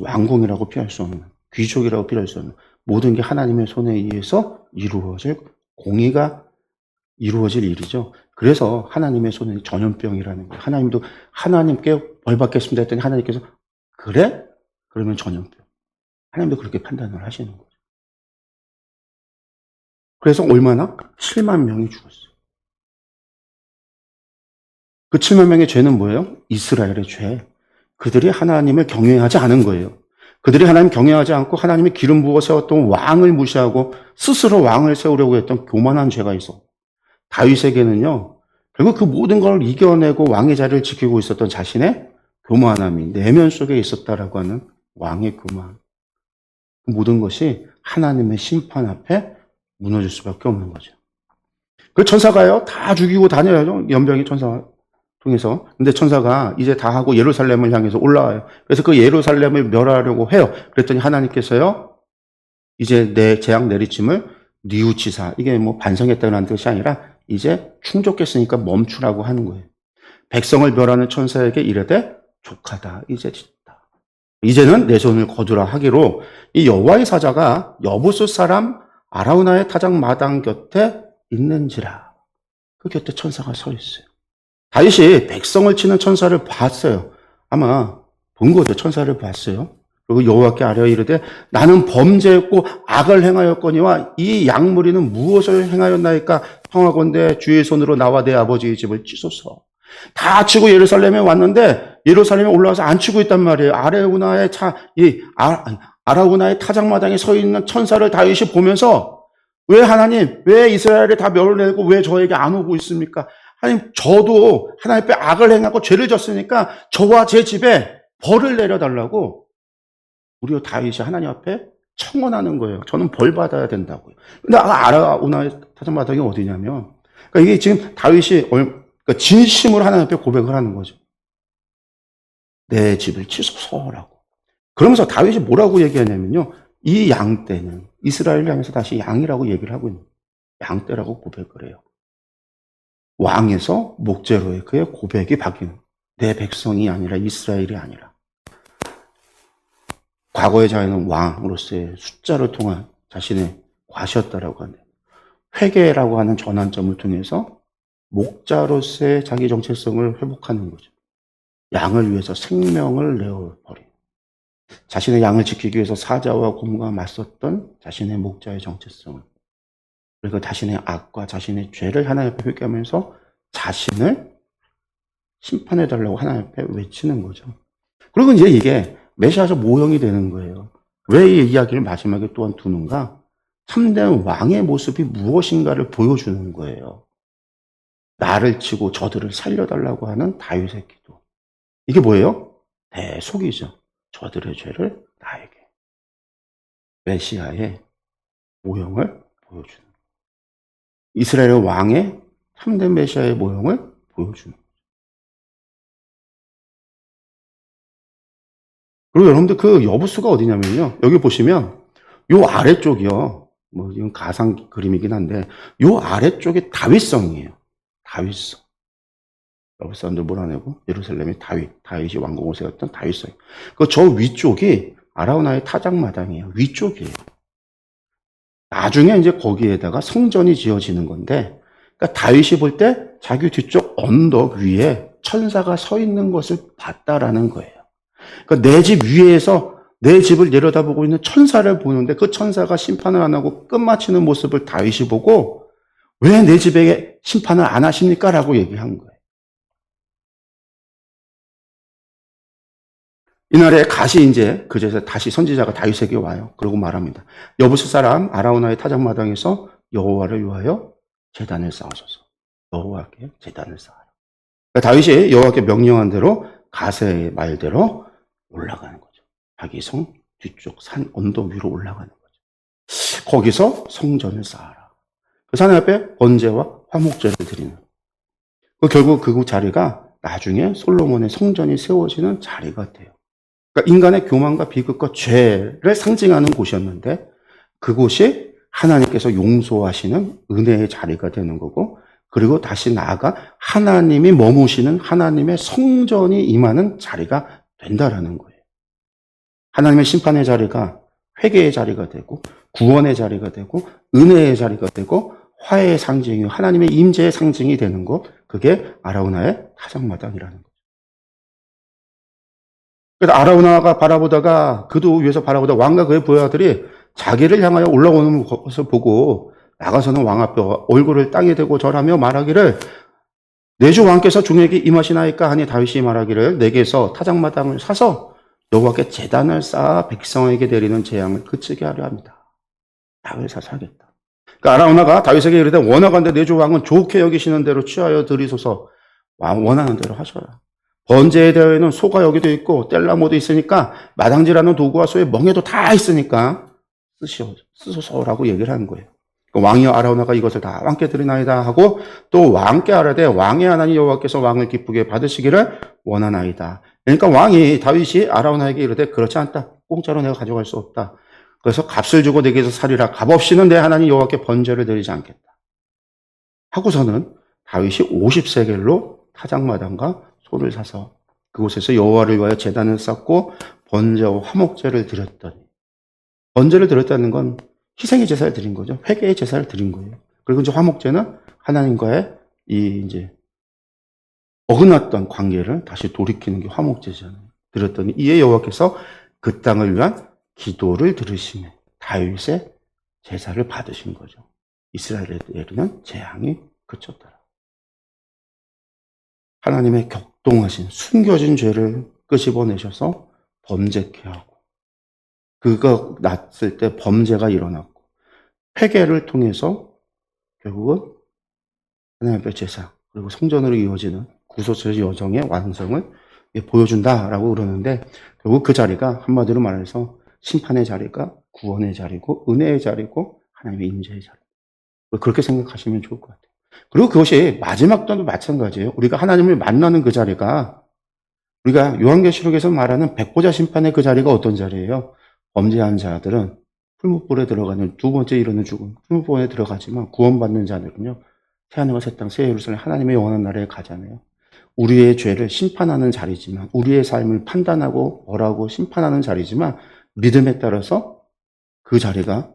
왕궁이라고 피할 수 없는, 귀족이라고 피할 수 없는 모든 게 하나님의 손에 의해서 이루어질 공의가 이루어질 일이죠. 그래서 하나님의 손은 전염병이라는 거예요. 하나님도 하나님께 벌 받겠습니다 했더니 하나님께서 그래? 그러면 전염병. 하나님도 그렇게 판단을 하시는 거죠. 그래서 얼마나? 7만 명이 죽었어요. 그 7만 명의 죄는 뭐예요? 이스라엘의 죄. 그들이 하나님을 경외하지 않은 거예요. 그들이 하나님 경외하지 않고 하나님이 기름 부어 세웠던 왕을 무시하고 스스로 왕을 세우려고 했던 교만한 죄가 있어. 다윗에게는요, 결국 그 모든 걸 이겨내고 왕의 자리를 지키고 있었던 자신의 교만함이 내면 속에 있었다라고 하는 왕의 교만. 그 모든 것이 하나님의 심판 앞에 무너질 수밖에 없는 거죠. 그 천사가요, 다 죽이고 다녀요. 연병이 천사 통해서. 근데 천사가 이제 다 하고 예루살렘을 향해서 올라와요. 그래서 그 예루살렘을 멸하려고 해요. 그랬더니 하나님께서요, 이제 내 재앙 내리침을 뉘우치사. 이게 뭐 반성했다는 뜻이 아니라 이제 충족했으니까 멈추라고 하는 거예요. 백성을 멸하는 천사에게 이르되 족하다. 이제 진다. 이제는 내 손을 거두라 하기로 이 여호와의 사자가 여부스 사람 아라우나의 타작 마당 곁에 있는지라. 그 곁에 천사가 서 있어요. 다윗이 백성을 치는 천사를 봤어요. 아마 본 거죠. 천사를 봤어요. 그리고 여호와께 아뢰어 이르되 나는 범죄했고 악을 행하였거니와 이 양무리는 무엇을 행하였나이까? 청하건대 주의 손으로 나와 내 아버지의 집을 치소서. 다 치고 예루살렘에 왔는데 예루살렘에 올라와서 안 치고 있단 말이에요. 아라우나의 타작마당에 서 있는 천사를 다윗이 보면서 왜 하나님, 왜 이스라엘을 다 멸해내고 왜 저에게 안 오고 있습니까? 하나님, 저도 하나님 앞에 악을 행하고 죄를 졌으니까 저와 제 집에 벌을 내려달라고 우리 다윗이 하나님 앞에 청원하는 거예요. 저는 벌 받아야 된다고요. 근데 아라우나의 타작마당이 어디냐면, 그러니까 이게 지금 다윗이 그러니까 진심으로 하나님 앞에 고백을 하는 거죠. 내 집을 치소서라고. 그러면서 다윗이 뭐라고 얘기하냐면요. 이 양떼는 이스라엘을 향해서 다시 양이라고 얘기를 하고 있는 거예요. 양떼라고 고백을 해요. 왕에서 목재로의 그의 고백이 바뀌는, 내 백성이 아니라 이스라엘이 아니라. 과거의 자유는 왕으로서의 숫자를 통한 자신의 과시였다라고 하는데, 회개라고 하는 전환점을 통해서 목자로서의 자기 정체성을 회복하는 거죠. 양을 위해서 생명을 내어버린, 자신의 양을 지키기 위해서 사자와 곰과 맞섰던 자신의 목자의 정체성을, 그리고 자신의 악과 자신의 죄를 하나님 앞에 회개하면서 자신을 심판해달라고 하나님 앞에 외치는 거죠. 그리고 이제 이게 메시아서 모형이 되는 거예요. 왜 이 이야기를 마지막에 또한 두는가? 참된 왕의 모습이 무엇인가를 보여주는 거예요. 나를 치고 저들을 살려달라고 하는 다윗의 기도. 이게 뭐예요? 대속이죠. 저들의 죄를 나에게. 메시아의 모형을 보여주는. 이스라엘의 왕의 참된 메시아의 모형을 보여주는. 그리고 여러분들 그 여부수가 어디냐면요. 여기 보시면 요 아래쪽이요. 뭐 이건 가상 그림이긴 한데 요 아래쪽이 다윗성이에요. 다윗성. 여러 사람들 몰아내고 예루살렘의 다윗이 왕궁을 세웠던 다윗성. 그 저 위쪽이 아라우나의 타작마당이에요. 위쪽이에요. 나중에 이제 거기에다가 성전이 지어지는 건데, 그러니까 다윗이 볼 때 자기 뒤쪽 언덕 위에 천사가 서 있는 것을 봤다라는 거예요. 그러니까 내 집 위에서 내 집을 내려다보고 있는 천사를 보는데 그 천사가 심판을 안 하고 끝마치는 모습을 다윗이 보고 왜 내 집에 심판을 안 하십니까? 라고 얘기한 거예요. 이날에 가시 이제 그제서 다시 선지자가 다윗에게 와요. 그러고 말합니다. 여부스 사람 아라우나의 타작마당에서 여호와를 위하여 제단을 쌓으소서. 여호와께 제단을 쌓아라. 그러니까 다윗이 여호와께 명령한 대로 가세의 말대로 올라가는 거죠. 자기 성 뒤쪽 산 언덕 위로 올라가는 거죠. 거기서 성전을 쌓아라. 그 산 앞에 번제와 화목제를 드리는. 결국 그 자리가 나중에 솔로몬의 성전이 세워지는 자리가 돼요. 그러니까 인간의 교만과 비극과 죄를 상징하는 곳이었는데 그곳이 하나님께서 용서하시는 은혜의 자리가 되는 거고, 그리고 다시 나아가 하나님이 머무시는 하나님의 성전이 임하는 자리가 된다라는 거예요. 하나님의 심판의 자리가 회개의 자리가 되고 구원의 자리가 되고 은혜의 자리가 되고 화해의 상징이요 하나님의 임재의 상징이 되는 것, 그게 아라우나의 타작마당이라는 거예요. 그래서 아라우나가 바라보다가 그도 위에서 바라보다 왕과 그의 부하들이 자기를 향하여 올라오는 것을 보고 나가서는 왕 앞에 얼굴을 땅에 대고 절하며 말하기를 내 주 왕께서 종에게 임하시나이까 하니 다윗이 말하기를 내게서 타작마당을 사서 여호와께 제단을 쌓아 백성에게 내리는 재앙을 그치게 하려 합니다. 다윗을 사서 하겠다. 그러니까 아라우나가 다윗에게 이르되 원하건대 내 주 왕은 좋게 여기시는 대로 취하여 드리소서. 원하는 대로 하셔라. 번제에 대해는 소가 여기도 있고 뗄나무도 있으니까 마당질하는 도구와 소의 멍에도 다 있으니까 쓰소서라고 얘기를 하는 거예요. 왕이여 아라우나가 이것을 다 왕께 드리나이다 하고 또 왕께 아뢰되 왕의 하나님 여호와께서 왕을 기쁘게 받으시기를 원하나이다. 그러니까 왕이 다윗이 아라우나에게 이르되 그렇지 않다. 공짜로 내가 가져갈 수 없다. 그래서 값을 주고 내게서 살리라. 값 없이는 내 하나님 여호와께 번제를 드리지 않겠다. 하고서는 다윗이 50세겔로 타작마당과 소를 사서 그곳에서 여호와를 위하여 제단을 쌓고 번제와 화목제를 드렸더니, 번제를 드렸다는 건 희생의 제사를 드린 거죠. 회개의 제사를 드린 거예요. 그리고 이제 화목제는 하나님과의 이제 어긋났던 관계를 다시 돌이키는 게 화목제잖아요. 드렸더니 이에 여호와께서 그 땅을 위한 기도를 들으시며 다윗의 제사를 받으신 거죠. 이스라엘에 내리는 재앙이 그쳤더라. 하나님의 격동하신 숨겨진 죄를 끄집어내셔서 범죄케 하고, 그거 났을 때 범죄가 일어났고 회개를 통해서 결국은 하나님 앞에 제사, 그리고 성전으로 이어지는 구속의 여정의 완성을 보여준다라고 그러는데, 결국 그 자리가 한마디로 말해서 심판의 자리가 구원의 자리고 은혜의 자리고 하나님의 임재의 자리. 그렇게 생각하시면 좋을 것 같아요. 그리고 그것이 마지막 때도 마찬가지예요. 우리가 하나님을 만나는 그 자리가, 우리가 요한계시록에서 말하는 백보자 심판의 그 자리가 어떤 자리예요? 범죄한 자들은 풀무불에 들어가는 두 번째 이르는 죽음, 풀무불에 들어가지만 구원받는 자들은요, 새하늘과 새 땅, 새 예루살렘, 하나님의 영원한 나라에 가잖아요. 우리의 죄를 심판하는 자리지만, 우리의 삶을 판단하고 벌하고 심판하는 자리지만, 믿음에 따라서 그 자리가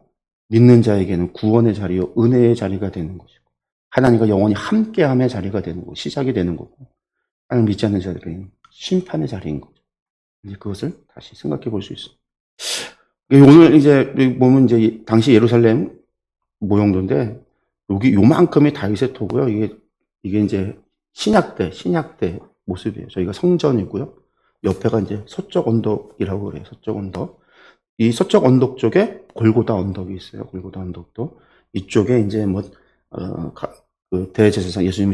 믿는 자에게는 구원의 자리요, 은혜의 자리가 되는 것이고, 하나님과 영원히 함께함의 자리가 되는 거고, 시작이 되는 거고, 하나님 믿지 않는 자들에게는 심판의 자리인 거죠. 이제 그것을 다시 생각해 볼 수 있습니다. 오늘 이제 보면 이제 당시 예루살렘 모형도인데, 여기 요만큼의 다윗의 터고요. 이게 이제 신약 때 모습이에요. 저희가 성전이고요. 옆에가 이제 서쪽 언덕이라고 그래요. 서쪽 언덕. 이 서쪽 언덕 쪽에 골고다 언덕이 있어요. 골고다 언덕도. 이쪽에 이제 그 대제사장, 예수님을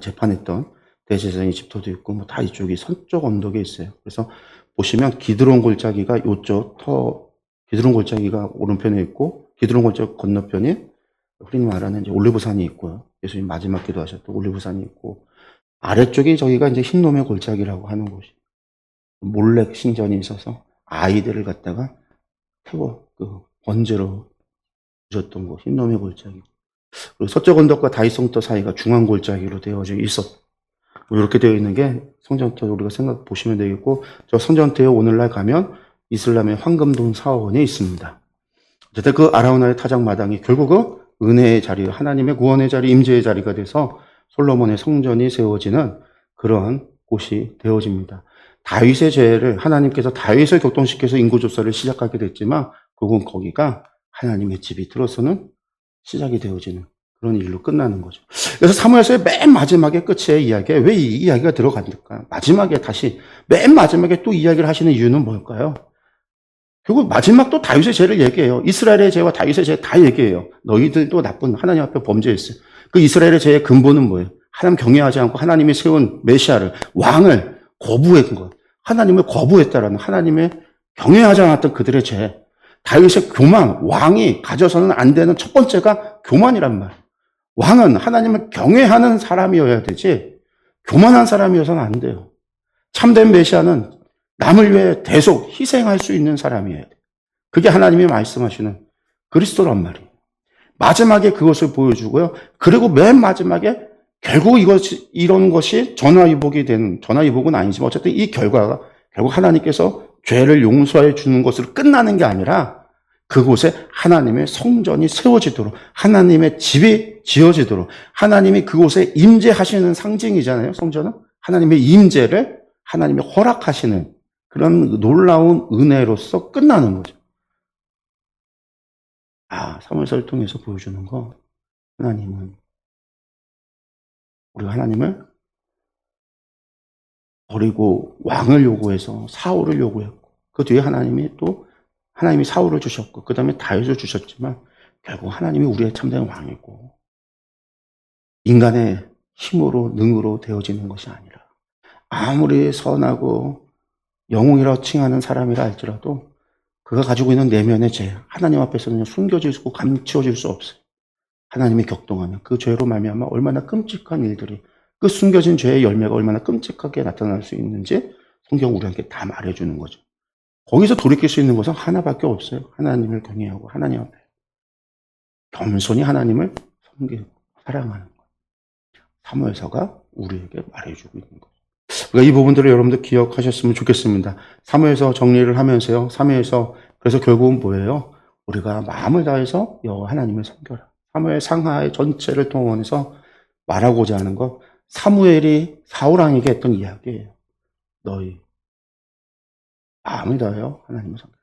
재판했던 대제사장의 집터도 있고, 다 이쪽이 서쪽 언덕에 있어요. 그래서 보시면 기드론 골짜기가 기드론 골짜기가 오른편에 있고, 기드론 골짜기 건너편에 흔히 말하는 이제 올리브산이 있고요. 예수님 마지막 기도하셨던 올리브산이 있고, 아래쪽이 저기가 이제 흰놈의 골짜기라고 하는 곳이, 몰렉 신전이 있어서 아이들을 갖다가 번제로 주셨던 곳, 흰놈의 골짜기. 그리고 서쪽 언덕과 다윗성터 사이가 중앙 골짜기로 되어져 이렇게 되어 있는 게 성전터 우리가 보시면 되겠고, 저 성전터에 오늘날 가면 이슬람의 황금동 사원에 있습니다. 어쨌든 그 아라우나의 타작마당이 결국 은혜의 자리, 하나님의 구원의 자리, 임재의 자리가 돼서 솔로몬의 성전이 세워지는 그러한 곳이 되어집니다. 다윗의 죄를 하나님께서 다윗을 격동시켜서 인구조사를 시작하게 됐지만, 그건 거기가 하나님의 집이 들어서는 시작이 되어지는 그런 일로 끝나는 거죠. 그래서 사무엘서의 맨 마지막에 끝의 이야기에 왜 이 이야기가 들어갔을까? 맨 마지막에 또 이야기를 하시는 이유는 뭘까요? 결국 마지막 또 다윗의 죄를 얘기해요. 이스라엘의 죄와 다윗의 죄 다 얘기해요. 너희들도 나쁜 하나님 앞에 범죄했어요. 그 이스라엘의 죄의 근본은 뭐예요? 하나님 경외하지 않고 하나님이 세운 메시아를, 왕을 거부한 것. 하나님을 거부했다라는, 하나님의 경외하지 않았던 그들의 죄. 다윗의 교만, 왕이 가져서는 안 되는 첫 번째가 교만이란 말. 왕은 하나님을 경외하는 사람이어야 되지, 교만한 사람이어서는 안 돼요. 참된 메시아는 남을 위해 대속 희생할 수 있는 사람이어야 돼. 그게 하나님이 말씀하시는 그리스도란 말이에요. 마지막에 그것을 보여주고요. 그리고 맨 마지막에 결국 이런 것이 전화위복은 아니지만 어쨌든 이 결과가 결국 하나님께서 죄를 용서해 주는 것으로 끝나는 게 아니라 그곳에 하나님의 성전이 세워지도록, 하나님의 집이 지어지도록, 하나님이 그곳에 임재하시는 상징이잖아요. 성전은 하나님의 임재를 하나님이 허락하시는 그런 놀라운 은혜로서 끝나는 거죠. 사무엘서를 통해서 보여주는 거, 우리가 하나님을 버리고 왕을 요구해서 사울을 요구했고, 그 뒤에 하나님이 사울을 주셨고, 그 다음에 다윗을 주셨지만, 결국 하나님이 우리의 참된 왕이고, 인간의 힘으로, 능으로 되어지는 것이 아니라, 아무리 선하고 영웅이라고 칭하는 사람이라 할지라도, 그가 가지고 있는 내면의 죄, 하나님 앞에서는 숨겨지고 감추어질 수 없어요. 하나님이 격동하면 그 죄로 말미암아 얼마나 끔찍한 일들이, 그 숨겨진 죄의 열매가 얼마나 끔찍하게 나타날 수 있는지 성경 우리에게 다 말해주는 거죠. 거기서 돌이킬 수 있는 것은 하나밖에 없어요. 하나님을 경외하고 하나님 앞에 겸손히 하나님을 섬기고 사랑하는 것. 사무엘서가 우리에게 말해주고 있는 거죠. 그러니까 이 부분들을 여러분들 기억하셨으면 좋겠습니다. 사무엘서 정리를 하면서요. 그래서 결국은 뭐예요? 우리가 마음을 다해서 여호와 하나님을 섬겨라. 사무엘 상하의 전체를 동원해서 말하고자 하는 것, 사무엘이 사울왕에게 했던 이야기예요. 너희 마음을 다하여 하나님을 섬겨라.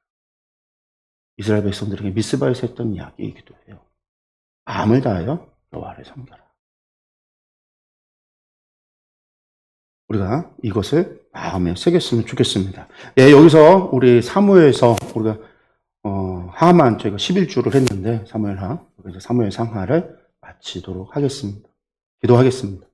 이스라엘 백성들에게 미스바에서 했던 이야기이기도 해요. 마음을 다하여 여호와를 섬겨라. 우리가 이것을 마음에 새겼으면 좋겠습니다. 여기서 우리 사무엘서 우리가 하만 저희가 11주를 했는데 사무엘하, 그래서 사무엘 상하를 마치도록 하겠습니다. 기도하겠습니다.